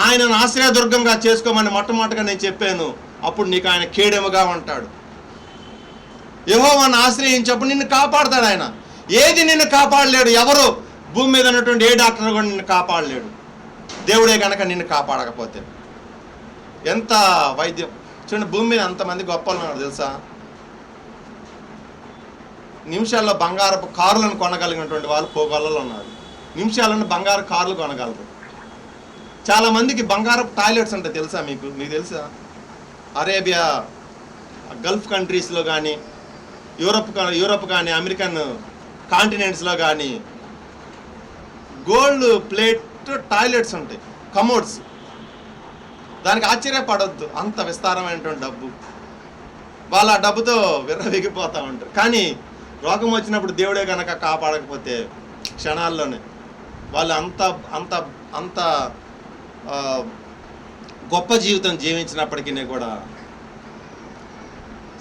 ఆయనను ఆశ్రయదుర్గంగా చేసుకోమని మొట్టమొదటిగా నేను చెప్పాను. అప్పుడు నీకు ఆయన కేడెముగా ఉంటాడు. యెహోవాను ఆశ్రయించినప్పుడు నిన్ను కాపాడుతాడు ఆయన. ఏది నిన్ను కాపాడలేడు, ఎవరు భూమి మీద ఉన్నటువంటి ఏ డాక్టర్ కూడా నిన్ను కాపాడలేడు, దేవుడే కనుక నిన్ను కాపాడకపోతే. ఎంత వైద్యం చూడండి, భూమి మీద అంతమంది గొప్పలు ఉన్నారు తెలుసా. నిమిషాల్లో బంగారపు కారులను కొనగలిగినటువంటి వాళ్ళు పోగొల్లలో ఉన్నారు. నిమిషాలను బంగారు కార్లు కొనగలరు. చాలామందికి బంగారపు టాయిలెట్స్ అంటే తెలుసా మీకు తెలుసా? అరేబియా, గల్ఫ్ కంట్రీస్లో కానీ, యూరప్ కానీ, అమెరికన్ కాంటినెంట్స్లో కానీ గోల్డ్ ప్లేట్ చుట్టూ టాయిలెట్స్ ఉంటాయి, కమోడ్స్. దానికి ఆశ్చర్యపడొద్దు, అంత విస్తారమైనటువంటి డబ్బు. వాళ్ళు ఆ డబ్బుతో విర్రవీగిపోతూ ఉంటారు. కానీ రోగం వచ్చినప్పుడు దేవుడే కనుక కాపాడకపోతే క్షణాల్లోనే వాళ్ళు అంత అంత అంత గొప్ప జీవితం జీవించినప్పటికీ కూడా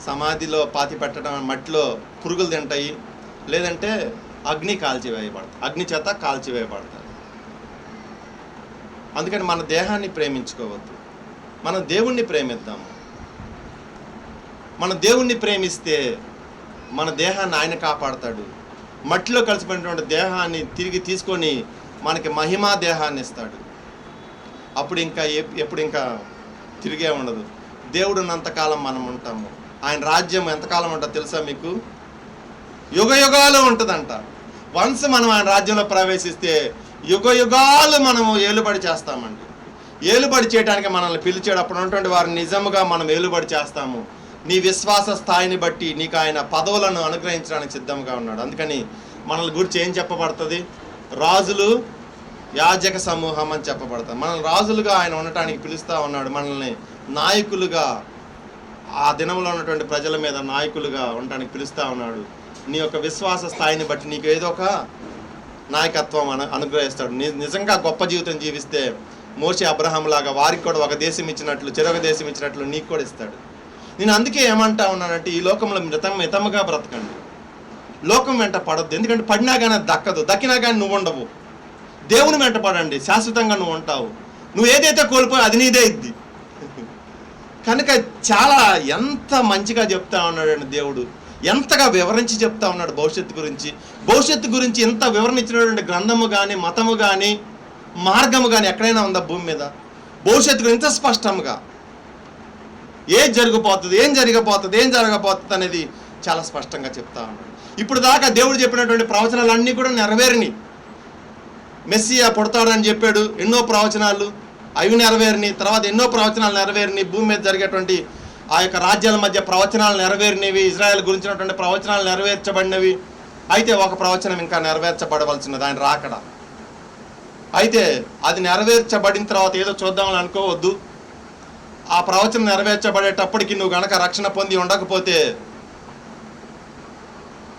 సమాధిలో పాతి పెట్టడం, మట్టిలో పురుగులు తింటాయి, లేదంటే అగ్ని చేత కాల్చివేయబడతారు. అందుకని మన దేహాన్ని ప్రేమించుకోవద్దు, మనం దేవుణ్ణి ప్రేమిద్దాము. మన దేవుణ్ణి ప్రేమిస్తే మన దేహాన్ని ఆయన కాపాడతాడు. మట్టిలో కలిసిపోయినటువంటి దేహాన్ని తిరిగి తీసుకొని మనకి మహిమా దేహాన్ని ఇస్తాడు. అప్పుడు ఇంకా ఎప్పుడు ఇంకా తిరిగే ఉండదు. దేవుడు ఉన్నంతకాలం మనం ఉంటాము. ఆయన రాజ్యం ఎంతకాలం ఉంటుందో తెలుసా మీకు? యుగ యుగాలు ఉంటుందంట. వన్స్ మనం ఆయన రాజ్యంలో ప్రవేశిస్తే యుగ యుగాలు మనము ఏలుబడి చేస్తామండి. ఏలుబడి చేయడానికి మనల్ని పిలిచాడు. అప్పుడు ఉన్నటువంటి వారిని నిజముగా మనం ఏలుబడి చేస్తాము. నీ విశ్వాస స్థాయిని బట్టి నీకు ఆయన పదవులను అనుగ్రహించడానికి సిద్ధంగా ఉన్నాడు. అందుకని మనల్ని గురించి ఏం చెప్పబడుతుంది? రాజులు, యాజక సమూహం అని చెప్పబడతాం. మనల్ని రాజులుగా ఆయన ఉండటానికి పిలుస్తూ ఉన్నాడు. మనల్ని నాయకులుగా, ఆ దినంలో ఉన్నటువంటి ప్రజల మీద నాయకులుగా ఉండటానికి పిలుస్తూ ఉన్నాడు. నీ యొక్క విశ్వాస స్థాయిని బట్టి నీకు ఏదో ఒక నాయకత్వం అనుగ్రహిస్తాడు. నిజంగా గొప్ప జీవితం జీవిస్తే మోషే అబ్రహాం లాగా వారికి కూడా ఒక దేశం ఇచ్చినట్లు, చెరొక దేశం ఇచ్చినట్లు నీకు కూడా ఇస్తాడు. నేను అందుకే ఏమంటా ఉన్నానంటే, ఈ లోకంలో మితముగా బ్రతకండి. లోకం వెంట పడద్దు. ఎందుకంటే పడినా కానీ అది దక్కదు, దక్కినా కానీ నువ్వు ఉండవు. దేవుని వెంట పడండి, శాశ్వతంగా నువ్వు ఉంటావు. నువ్వు ఏదైతే కోల్పోయి అది నీదే ఇద్ది. కనుక చాలా ఎంత మంచిగా చెప్తా ఉన్నాడండి దేవుడు, ఎంతగా వివరించి చెప్తా ఉన్నాడు భవిష్యత్తు గురించి ఎంత వివరణ ఇచ్చినటువంటి గ్రంథము కానీ, మతము కానీ, మార్గము కానీ ఎక్కడైనా ఉందా భూమి మీద? భవిష్యత్తు గురించి ఇంత స్పష్టంగా ఏం జరగబోతుంది అనేది చాలా స్పష్టంగా చెప్తా ఉన్నాడు. ఇప్పుడు దాకా దేవుడు చెప్పినటువంటి ప్రవచనాలన్నీ కూడా నెరవేరినాయి. మెస్సియా పుడతాడని చెప్పాడు, ఎన్నో ప్రవచనాలు అవి నెరవేరినాయి. తర్వాత ఎన్నో ప్రవచనాలు నెరవేరినాయి. భూమి మీద జరిగేటువంటి ఆ యొక్క రాజ్యాల మధ్య ప్రవచనాలు నెరవేరినవి, ఇజ్రాయెల్ గురించినటువంటి ప్రవచనాలు నెరవేర్చబడినవి. అయితే ఒక ప్రవచనం ఇంకా నెరవేర్చబడవలసినది, ఆయన రాకడ. అయితే అది నెరవేర్చబడిన తర్వాత ఏదో చూద్దామని అనుకోవద్దు. ఆ ప్రవచనం నెరవేర్చబడేటప్పటికి నువ్వు గనక రక్షణ పొంది ఉండకపోతే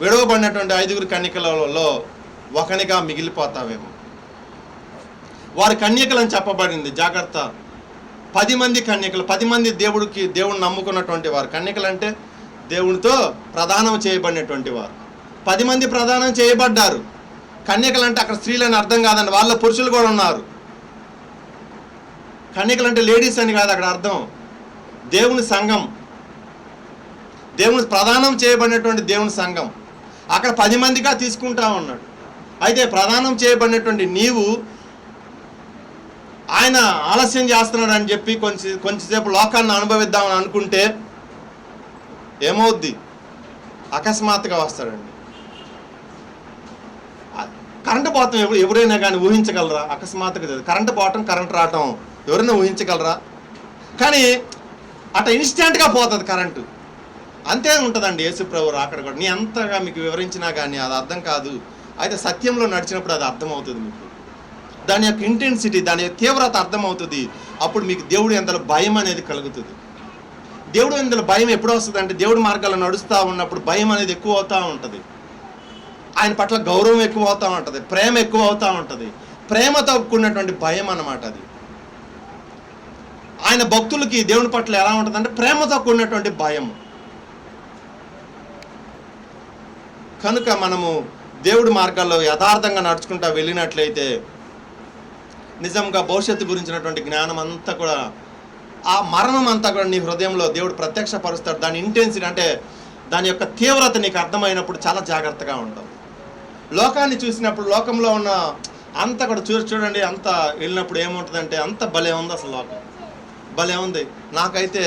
విడవబడినటువంటి 5 కన్యకలలో ఒకనిగా మిగిలిపోతావేమో. వారి కన్యకలని చెప్పబడింది, జాగ్రత్త. 10 మంది కన్యకలు, 10 మంది దేవుడిని నమ్ముకున్నటువంటి వారు. కన్యకలు అంటే దేవునితో ప్రదానం చేయబడినటువంటి వారు. 10 మంది ప్రదానం చేయబడ్డారు. కన్యకలు అంటే అక్కడ స్త్రీలని అర్థం కాదండి, వాళ్ళ పురుషులు కూడా ఉన్నారు. కన్యకలు అంటే లేడీస్ అని కాదు అక్కడ అర్థం, దేవుని సంఘం, దేవుని ప్రదానం చేయబడినటువంటి దేవుని సంఘం. అక్కడ 10 మందిగా తీసుకుంటా ఉన్నాడు. అయితే ప్రదానం చేయబడినటువంటి నీవు ఆయన ఆలస్యం చేస్తున్నాడు అని చెప్పి కొంచెంసేపు లోకాన్ని అనుభవిద్దామని అనుకుంటే ఏమవుద్ది? అకస్మాత్తుగా వస్తాడండి. కరెంటు పోవటం ఎవరైనా కానీ ఊహించగలరా? అకస్మాత్తుగా కరెంటు పోవటం, కరెంటు రావటం ఎవరైనా ఊహించగలరా? కానీ అట ఇన్స్టెంట్గా పోతుంది కరెంటు. అంతే ఉంటుందండి యేసుప్రభు రాకడ కూడా. నీ అంతగా మీకు వివరించినా కానీ అది అర్థం కాదు. అయితే సత్యంలో నడిచినప్పుడు అది అర్థమవుతుంది మీకు. దాని యొక్క ఇంటెన్సిటీ, దాని యొక్క తీవ్రత అర్థమవుతుంది. అప్పుడు మీకు దేవుడు ఎంతలో భయం అనేది కలుగుతుంది. దేవుడు ఎంతలో భయం ఎప్పుడు వస్తుంది అంటే, దేవుడి మార్గాల్లో నడుస్తూ ఉన్నప్పుడు భయం అనేది ఎక్కువ అవుతూ ఉంటుంది. ఆయన పట్ల గౌరవం ఎక్కువ అవుతూ ఉంటుంది, ప్రేమ ఎక్కువ అవుతూ ఉంటుంది. ప్రేమతో కూడినటువంటి భయం అన్నమాట అది. ఆయన భక్తులకి దేవుని పట్ల ఎలా ఉంటుందంటే ప్రేమతో కూడినటువంటి భయం. కనుక మనము దేవుడి మార్గాల్లో యథార్థంగా నడుచుకుంటూ వెళ్ళినట్లయితే నిజంగా భవిష్యత్తు గురించినటువంటి జ్ఞానం అంతా కూడా, ఆ మరణం అంతా కూడా నీ హృదయంలో దేవుడు ప్రత్యక్షపరుస్తాడు. దాని ఇంటెన్సిటీ అంటే దాని యొక్క తీవ్రత నీకు అర్థమైనప్పుడు చాలా జాగ్రత్తగా ఉంటావు. లోకాన్ని చూసినప్పుడు, లోకంలో ఉన్న అంతా కూడా చూడండి, అంత వెళ్ళినప్పుడు ఏముంటుందంటే అంత భలే ఉంది, అసలు లోకం భలే ఉంది. నాకైతే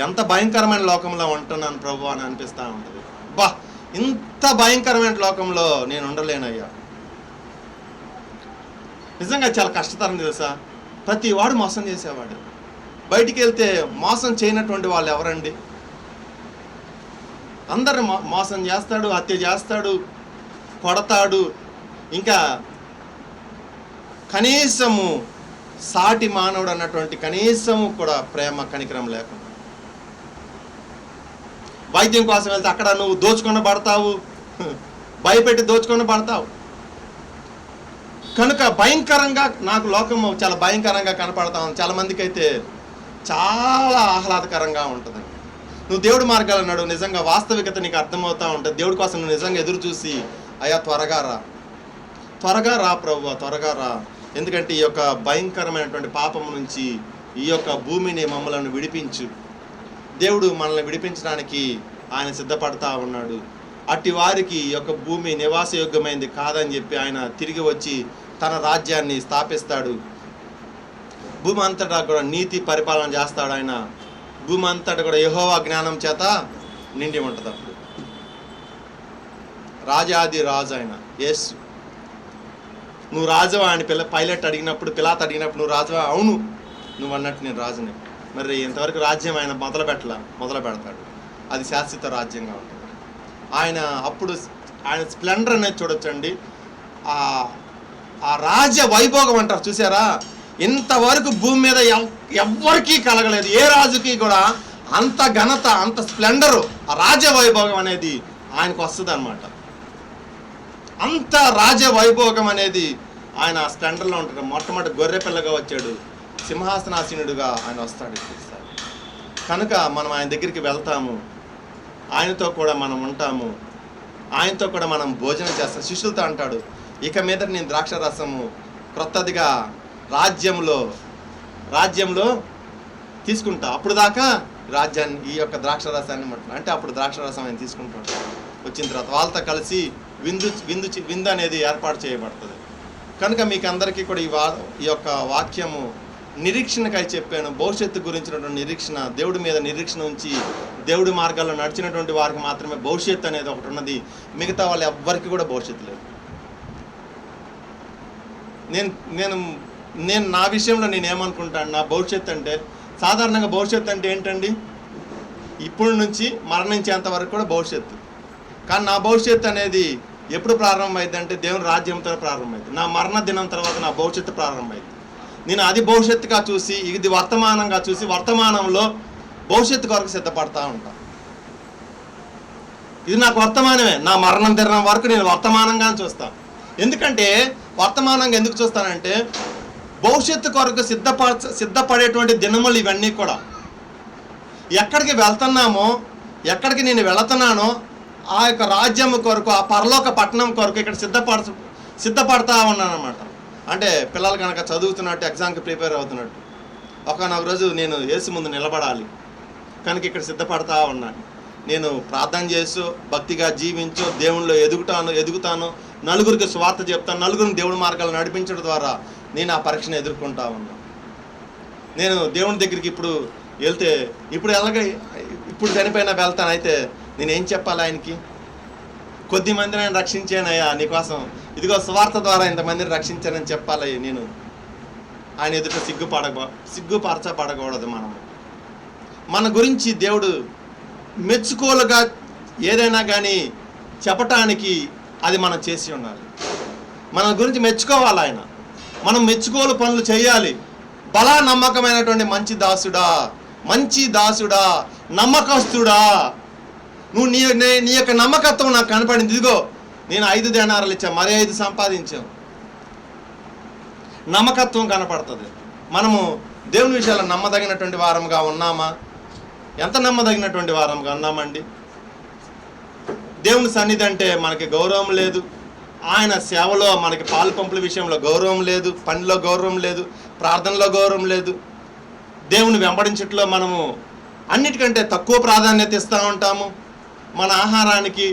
ఎంత భయంకరమైన లోకంలో ఉంటున్నాను ప్రభు అని అనిపిస్తూ ఉంటుంది. బా, ఇంత భయంకరమైన లోకంలో నేను ఉండలేనయ్యా. నిజంగా చాలా కష్టతరం తెలుసా. ప్రతి వాడు మోసం చేసేవాడు. బయటికి వెళ్తే మోసం చేయనటువంటి వాళ్ళు ఎవరండి? అందరు మోసం చేస్తాడు, హత్య చేస్తాడు, కొడతాడు, ఇంకా కనీసము సాటి మానవుడు అన్నటువంటి కనీసము కూడా ప్రేమ కనికరం లేకుండా, వైద్యం కోసం వెళ్తే అక్కడ నువ్వు దోచుకొని పడతావు, భయపెట్టి దోచుకొని పడతావు. కనుక భయంకరంగా నాకు లోకము చాలా భయంకరంగా కనపడతా ఉంది. చాలా మందికి అయితే చాలా ఆహ్లాదకరంగా ఉంటుందండి. నువ్వు దేవుడి మార్గాలు నడువు, నిజంగా వాస్తవికత నీకు అర్థమవుతూ ఉంటుంది. దేవుడి కోసం నువ్వు నిజంగా ఎదురు చూసి, అయ్యా త్వరగా రా ప్రభువా, త్వరగా రా. ఎందుకంటే ఈ యొక్క భయంకరమైనటువంటి పాపం నుంచి ఈ యొక్క భూమిని మమ్మల్ని విడిపించు. దేవుడు మనల్ని విడిపించడానికి ఆయన సిద్ధపడతా ఉన్నాడు. అట్టి వారికి ఈ యొక్క భూమి నివాసయోగ్యమైంది కాదని చెప్పి ఆయన తిరిగి వచ్చి తన రాజ్యాన్ని స్థాపిస్తాడు. భూమి అంతటా కూడా నీతి పరిపాలన చేస్తాడు ఆయన. భూమి అంతటా కూడా యెహోవా జ్ఞానం చేత నిండి ఉంటుంది. అప్పుడు రాజాది రాజు ఆయన యేసు. నువ్వు రాజువా అని పైలట్ అడిగినప్పుడు, పిలాత్ అడిగినప్పుడు నువ్వు రాజువా? అవును, నువ్వు అన్నట్టు నేను రాజుని. మరి ఇంతవరకు రాజ్యం ఆయన మొదలు పెడతాడు. అది శాశ్వత రాజ్యంగా ఉంటుంది. ఆయన అప్పుడు ఆయన స్ప్లెండర్ అనేది చూడొచ్చండి. ఆ రాజ వైభోగం అంటారు చూసారా, ఇంతవరకు భూమి మీద ఎవ్వరికీ కలగలేదు. ఏ రాజుకి కూడా అంత ఘనత, అంత స్ప్లెండరు, ఆ రాజ వైభోగం అనేది ఆయనకు వస్తుంది అనమాట. అంత రాజ వైభోగం అనేది ఆయన స్ప్లెండర్లో ఉంటాడు. మొట్టమొదటి గొర్రె పిల్లగా వచ్చాడు, సింహాసనాసీనుడుగా ఆయన వస్తాడు. కనుక మనం ఆయన దగ్గరికి వెళ్తాము, ఆయనతో కూడా మనం ఉంటాము, ఆయనతో కూడా మనం భోజనం చేస్తాం. శిష్యులతో అంటాడు, ఇక మీద నేను ద్రాక్ష రసము క్రొత్తదిగా రాజ్యంలో తీసుకుంటా. అప్పుడు దాకా రాజ్యాన్ని, ఈ యొక్క ద్రాక్ష రసాన్ని అంటే అప్పుడు ద్రాక్ష రసం ఆయన తీసుకుంటాడు. వచ్చిన తర్వాత వాళ్ళతో కలిసి విందు అనేది ఏర్పాటు చేయబడుతుంది. కనుక మీకు అందరికీ కూడా ఈ యొక్క వాక్యము నిరీక్షణకై చెప్పాను. భవిష్యత్తు గురించినటువంటి నిరీక్షణ, దేవుడి మీద నిరీక్షణ ఉంచి దేవుడి మార్గాల్లో నడిచినటువంటి వారికి మాత్రమే భవిష్యత్తు అనేది ఒకటి ఉన్నది. మిగతా వాళ్ళు ఎవ్వరికి కూడా భవిష్యత్తు లేదు. నేను నా విషయంలో నేనేమనుకుంటాను, నా భవిష్యత్తు అంటే సాధారణంగా భవిష్యత్తు అంటే ఏంటండి, ఇప్పటి నుంచి మరణించేంత వరకు కూడా భవిష్యత్తు. కానీ నా భవిష్యత్తు అనేది ఎప్పుడు ప్రారంభమైంది అంటే దేవుని రాజ్యంతో ప్రారంభమైంది. నా మరణ దినం తర్వాత నా భవిష్యత్తు ప్రారంభమైంది. నేను అది భవిష్యత్తుగా చూసి, ఇది వర్తమానంగా చూసి, వర్తమానంలో భవిష్యత్తు కొరకు సిద్ధపడతా ఉంటాను. ఇది నాకు వర్తమానమే. నా మరణం దినం వరకు నేను వర్తమానంగా చూస్తాను. ఎందుకంటే వర్తమానంగా ఎందుకు చూస్తానంటే, భవిష్యత్తు కొరకు సిద్ధపడేటువంటి దినములు ఇవన్నీ కూడా. ఎక్కడికి వెళ్తున్నామో, ఎక్కడికి నేను వెళుతున్నానో ఆ యొక్క రాజ్యం కొరకు, ఆ పరలోక పట్టణం కొరకు ఇక్కడ సిద్ధపడతా ఉన్నాను అనమాట. అంటే పిల్లలు కనుక చదువుతున్నట్టు, ఎగ్జామ్కి ప్రిపేర్ అవుతున్నట్టు, ఒకనొక రోజు నేను యేసు ముందు నిలబడాలి కనుక ఇక్కడ సిద్ధపడతా ఉన్నాను. నేను ప్రార్థన చేస్తూ భక్తిగా జీవించు, దేవునిలో ఎదుగుతాను, నలుగురికి స్వార్థ చెప్తాను, నలుగురిని దేవుడి మార్గాలు నడిపించడం ద్వారా నేను ఆ పరీక్షను ఎదుర్కొంటా ఉన్నాను. నేను దేవుని దగ్గరికి ఇప్పుడు వెళ్తే, ఇప్పుడు చనిపోయినా వెళ్తాను. అయితే నేనేం చెప్పాలి ఆయనకి? కొద్దిమందిని ఆయన రక్షించానయ్యా నీకోసం, ఇదిగో స్వార్థ ద్వారా ఇంతమందిని రక్షించానని చెప్పాలి. నేను ఆయన ఎదుట సిగ్గుపరచబడకూడదు. మన గురించి దేవుడు మెచ్చుకోలుగా ఏదైనా కానీ చెప్పటానికి అది మనం చేసి ఉండాలి. మన గురించి మెచ్చుకోవాలి ఆయన. మనం మెచ్చుకోలు పనులు చేయాలి. బలా నమ్మకమైనటువంటి మంచి దాసుడా, నమ్మకస్తుడా, నువ్వు నీ యొక్క నమ్మకత్వం నాకు కనపడింది. ఇదిగో నేను 5 దేనారాలు ఇచ్చాను, మరి 5 సంపాదించాం. నమ్మకత్వం కనపడుతుంది. మనము దేవుని విషయాల్లో నమ్మదగినటువంటి వారంగా ఉన్నామా? ఎంత నమ్మదగినటువంటి వారంగా ఉన్నామండి? దేవుని సన్నిధి అంటే మనకి గౌరవం లేదు. ఆయన సేవలో మనకి పాలు పంపుల విషయంలో గౌరవం లేదు, పనిలో గౌరవం లేదు, ప్రార్థనలో గౌరవం లేదు. దేవుని వెంబడించట్లో మనము అన్నిటికంటే తక్కువ ప్రాధాన్యత ఇస్తూ ఉంటాము. మన ఆహారానికి,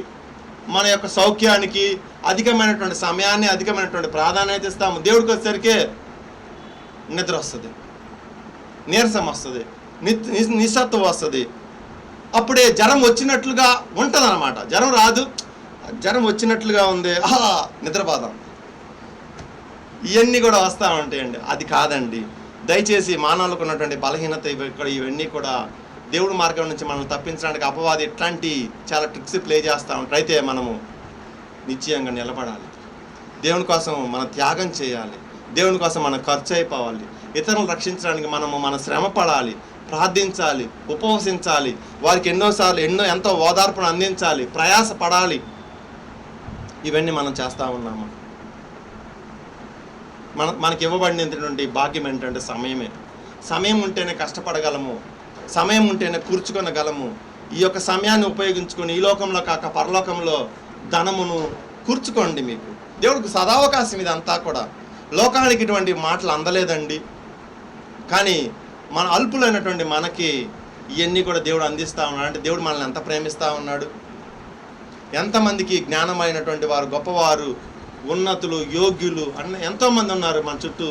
మన యొక్క సౌఖ్యానికి అధికమైనటువంటి సమయాన్ని, అధికమైనటువంటి ప్రాధాన్యత ఇస్తాము. దేవుడికి వచ్చేసరికి నిద్ర వస్తుంది, నీరసం వస్తుంది, నిస్సత్వం వస్తుంది. అప్పుడే జ్వరం వచ్చినట్లుగా ఉంటుంది అన్నమాట. జ్వరం రాదు, జ్వరం వచ్చినట్లుగా ఉంది, నిద్రపోదాం, ఇవన్నీ కూడా వస్తూ ఉంటాయండి. అది కాదండి. దయచేసి మానవులకు ఉన్నటువంటి బలహీనత ఇవన్నీ కూడా దేవుడి మార్గం నుంచి మనల్ని తప్పించడానికి అపవాది ఇట్లాంటి చాలా ట్రిక్స్ ప్లే చేస్తూ ఉంటారు. అయితే మనము నిశ్చయంగా నిలబడాలి, దేవుని కోసం మనం త్యాగం చేయాలి. దేవుని కోసం మనం ఖర్చు అయిపోవాలి. ఇతరులను రక్షించడానికి మన శ్రమ పడాలి, ప్రార్థించాలి, ఉపవసించాలి, వారికి ఎంతో ఓదార్పును అందించాలి, ప్రయాస పడాలి. ఇవన్నీ మనం చేస్తూ ఉన్నాము. మనకి ఇవ్వబడినటువంటి భాగ్యం ఏంటంటే సమయమే. సమయం ఉంటేనే కష్టపడగలము, సమయం ఉంటేనే కూర్చుకొనగలము. ఈ యొక్క సమయాన్ని ఉపయోగించుకొని ఈ లోకంలో కాక పరలోకంలో ధనమును కూర్చుకోండి. మీకు దేవుడికి సదావకాశం ఇదంతా కూడా. లోకానికి ఇటువంటి మాటలు అందలేదండి, కానీ మన అల్పులైనటువంటి మనకి ఇవన్నీ కూడా దేవుడు అందిస్తూ ఉన్నాడు. అంటే దేవుడు మనల్ని ఎంత ప్రేమిస్తూ ఉన్నాడు. ఎంతమందికి జ్ఞానమైనటువంటి వారు, గొప్పవారు, ఉన్నతులు, యోగ్యులు ఎంతోమంది ఉన్నారు మన చుట్టూ.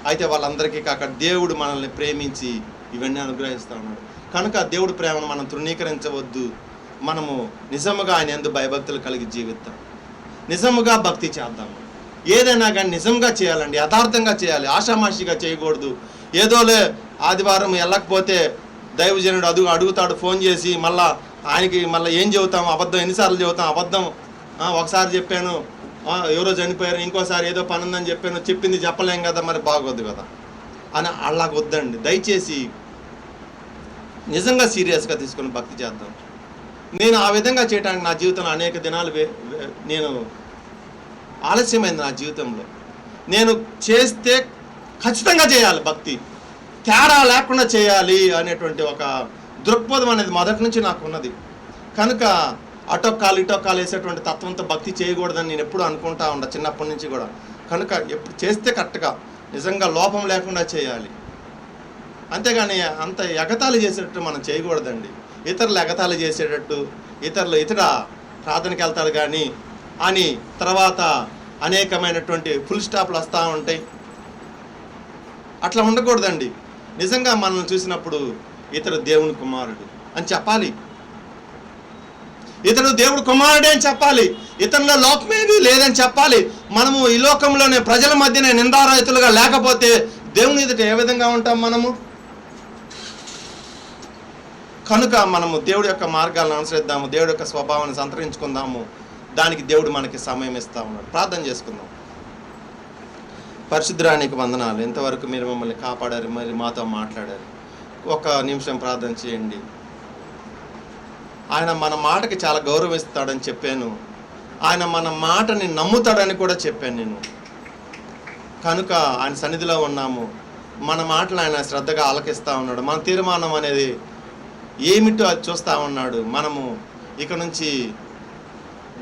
అయితే వాళ్ళందరికీ కాక దేవుడు మనల్ని ప్రేమించి ఇవన్నీ అనుగ్రహిస్తూ ఉన్నాడు. కనుక దేవుడి ప్రేమను మనం తృణీకరించవద్దు. మనము నిజముగా ఆయన యందు భయభక్తులు కలిగి జీవిద్దాం, నిజముగా భక్తి చేద్దాము. ఏదైనా కానీ నిజంగా చేయాలండి, యథార్థంగా చేయాలి, ఆషామాషిగా చేయకూడదు. ఏదోలే ఆదివారం వెళ్ళకపోతే దైవజనుడు అడుగుతాడు ఫోన్ చేసి, ఆయనకి ఏం చెబుతాం, అబద్ధం ఎన్నిసార్లు చెబుతాం, అబద్ధం. ఒకసారి చెప్పాను, ఎవరో చనిపోయారు, ఇంకోసారి ఏదో పని ఉందని చెప్పాను, చెప్పింది చెప్పలేం కదా, మరి బాగోద్దు కదా అని అలాగ వద్దండి. దయచేసి నిజంగా సీరియస్గా తీసుకొని భక్తి చేద్దాం. నేను ఆ విధంగా చేయడానికి నా జీవితంలో అనేక దినాలు నేను ఆలస్యమైంది. నా జీవితంలో నేను చేస్తే ఖచ్చితంగా చేయాలి, భక్తి తేడా లేకుండా చేయాలి అనేటువంటి ఒక దృక్పథం అనేది మొదటి నుంచి నాకు ఉన్నది. కనుక అటొక్కాలు ఇటొక్కాలు వేసేటువంటి తత్వంతో భక్తి చేయకూడదని నేను ఎప్పుడు అనుకుంటా ఉంటా, చిన్నప్పటి నుంచి కూడా. కనుక ఎప్పుడు చేస్తే కరెక్ట్గా నిజంగా లోపం లేకుండా చేయాలి. అంతేగాని అంత ఎగతాళి చేసేటట్టు మనం చేయకూడదండి. ఇతరులు ఎగతాళి చేసేటట్టు, ఇతర ప్రార్థనకి వెళ్తాడు కానీ అని తర్వాత అనేకమైనటువంటి ఫుల్ స్టాప్లు వస్తూ ఉంటాయి. అట్లా ఉండకూడదండి. నిజంగా మనల్ని చూసినప్పుడు ఇతడు దేవుని కుమారుడు అని చెప్పాలి, ఇతడు దేవుడు కుమారుడే అని చెప్పాలి, ఇతరులో లోపమేది లేదని చెప్పాలి. మనము ఈ లోకంలోనే ప్రజల మధ్యనే నిందారహితులుగా లేకపోతే దేవుని ఎదుట ఏ విధంగా ఉంటాం మనము? కనుక మనము దేవుడి యొక్క మార్గాలను అనుసరిద్దాము, దేవుడి యొక్క స్వభావాన్ని సంతరించుకుందాము. దానికి దేవుడు మనకి సమయం ఇస్తా ఉన్నాడు. ప్రార్థన చేసుకుందాం. పరిశుద్ధరానికి వందనాలు. ఇంతవరకు మీరు మమ్మల్ని కాపాడారు, మరి మాతో మాట్లాడారు. ఒక నిమిషం ప్రార్థన చేయండి. ఆయన మన మాటకి చాలా గౌరవిస్తాడని చెప్పాను, ఆయన మన మాటని నమ్ముతాడని కూడా చెప్పాను నేను. కనుక ఆయన సన్నిధిలో ఉన్నాము, మన మాటలు ఆయన శ్రద్ధగా ఆలకిస్తూ ఉన్నాడు. మన తీర్మానం అనేది ఏమిటో అది చూస్తూ ఉన్నాడు. మనము ఇక నుంచి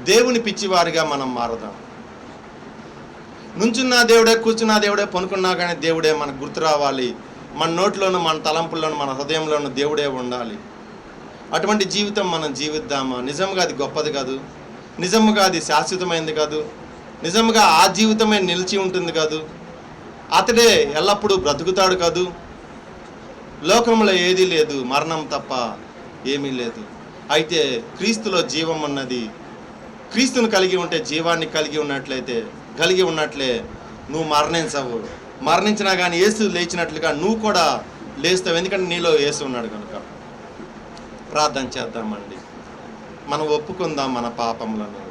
దేవుని పిచ్చివారిగా మనం మారదాం. నుంచున్నా దేవుడే, కూర్చున్నా దేవుడే, పనుకున్నా కానీ దేవుడే మనకు గుర్తు రావాలి. మన నోట్లోనూ, మన తలంపుల్లోనూ, మన హృదయంలోనూ దేవుడే ఉండాలి. అటువంటి జీవితం మనం జీవిద్దామా? నిజంగా అది గొప్పది కాదు, నిజంగా అది శాశ్వతమైనది కాదు, నిజంగా ఆ జీవితమే నిలిచి ఉంటుంది కాదు, అతడే ఎల్లప్పుడూ బ్రతుకుతాడు కాదు. లోకంలో ఏదీ లేదు, మరణం తప్ప ఏమీ లేదు. అయితే క్రీస్తులో జీవం ఉన్నది. క్రీస్తును కలిగి ఉంటే, జీవాన్ని కలిగి ఉన్నట్లే నువ్వు మరణించవు. మరణించినా కానీ యేసు లేచినట్లుగా నువ్వు కూడా లేస్తావు, ఎందుకంటే నీలో యేసు ఉన్నాడు కనుక. ప్రార్థన చేద్దామండి. మనం ఒప్పుకుందాం మన పాపములను.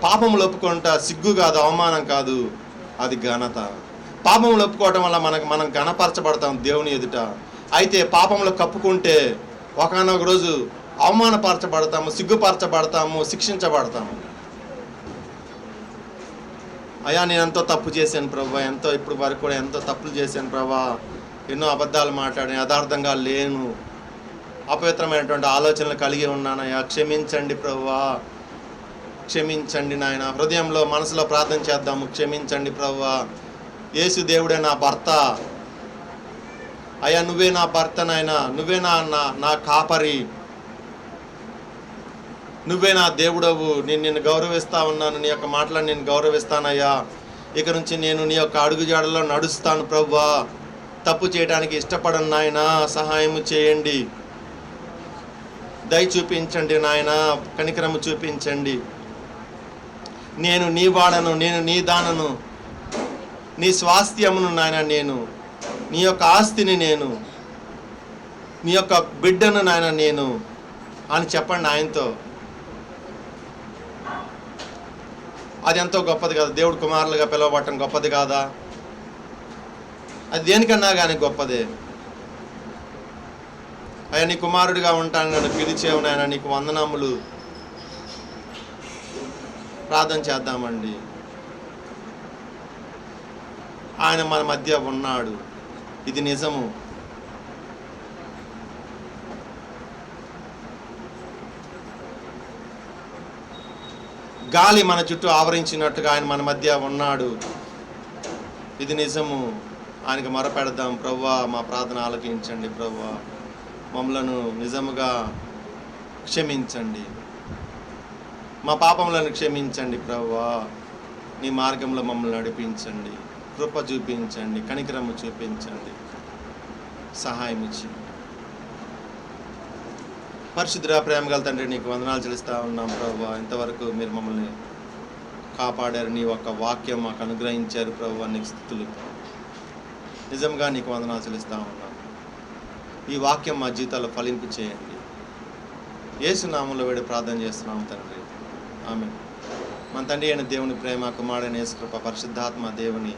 పాపములు ఒప్పుకుంటా సిగ్గు కాదు, అవమానం కాదు, అది ఘనత. పాపములు ఒప్పుకోవటం వల్ల మనం ఘనపరచబడతాం దేవుని ఎదుట. అయితే పాపములు కప్పుకుంటే ఒకనొక రోజు అవమానపరచబడతాము, సిగ్గుపరచబడతాము, శిక్షించబడతాము. అయ్యా, నేను ఎంతో తప్పు చేశాను ప్రభా, ఇప్పుడు వరకు కూడా ఎంతో తప్పులు చేశాను ప్రభా, ఎన్నో అబద్ధాలు మాట్లాడాను, యథార్థంగా లేను, అపవిత్రమైనటువంటి ఆలోచనలు కలిగి ఉన్నానయ్యా, క్షమించండి ప్రభువా, క్షమించండి నాయన. హృదయంలో, మనసులో ప్రార్థన చేద్దాము, క్షమించండి ప్రభువా. యేసు దేవుడే నా భర్త అయ్యా, నువ్వే నా భర్త నాయన, నువ్వే నా కాపరి, నువ్వే నా దేవుడవు. నిన్ను గౌరవిస్తా ఉన్నాను, నీ యొక్క మాటలను నేను గౌరవిస్తానయ్యా. ఇక నుంచి నేను నీ యొక్క అడుగుజాడలో నడుస్తాను ప్రభువా. తప్పు చేయడానికి ఇష్టపడను నాయన, సహాయము చేయండి, దయ చూపించండి నాయన, కనికరము చూపించండి. నేను నీ వాడను, నేను నీ దానను, నీ స్వాస్థ్యమును నాయన, నేను నీ యొక్క ఆస్తిని, నేను నీ యొక్క బిడ్డను నాయన నేను అని చెప్పండి ఆయనతో. అది ఎంతో గొప్పది కదా, దేవుడు కుమారులుగా పిలువబడటం గొప్పది కాదా? అది దేనికన్నా కానీ గొప్పదే. అయ్యా నీ కుమారుడిగా ఉంటాను నన్ను పిలిచేవు నాయన, నీకు వందనములు. ప్రార్థన చేద్దామండి. ఆయన మన మధ్య ఉన్నాడు, ఇది నిజము. గాలి మన చుట్టూ ఆవరించినట్టుగా ఆయన మన మధ్య ఉన్నాడు, ఇది నిజము. ఆయనకి మొరపెడదాం. ప్రభువా మా ప్రార్థన ఆలకించండి, ప్రభువా మమ్మలను నిజముగా క్షమించండి, మా పాపములను క్షమించండి ప్రభువా. నీ మార్గంలో మమ్మల్ని నడిపించండి, కృప చూపించండి, కనికరము చూపించండి, సహాయం ఇచ్చి. పరిశుద్ధ ప్రేమ గల తండ్రి నీకు వందనాలు చెల్లిస్తూ ఉన్నాం ప్రభువా. ఇంతవరకు మీరు మమ్మల్ని కాపాడారు, నీ ఒక్క వాక్యం మాకు అనుగ్రహించారు ప్రభువా. నీకు స్తుతులు. నిజంగా నీకు వందనాలు చెల్లిస్తూ ఉన్నాం. ఈ వాక్యం మా జీవితాల్లో ఫలింపు చేయండి. యేసు నామములో వేడి ప్రార్థన చేస్తున్నాం తండ్రి, ఆమేన్. మన తండ్రి అయిన దేవుని ప్రేమ, కుమారుడైన యేసు కృప, పరిశుద్ధాత్మ దేవుని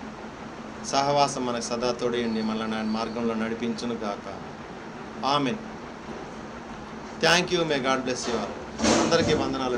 సహవాసం మనకు సదా తోడేయండి, మనల్ని ఆయన మార్గంలో నడిపించును గాక. ఆమేన్. Thank you. May God bless you all. అందరికీ వందనాలు.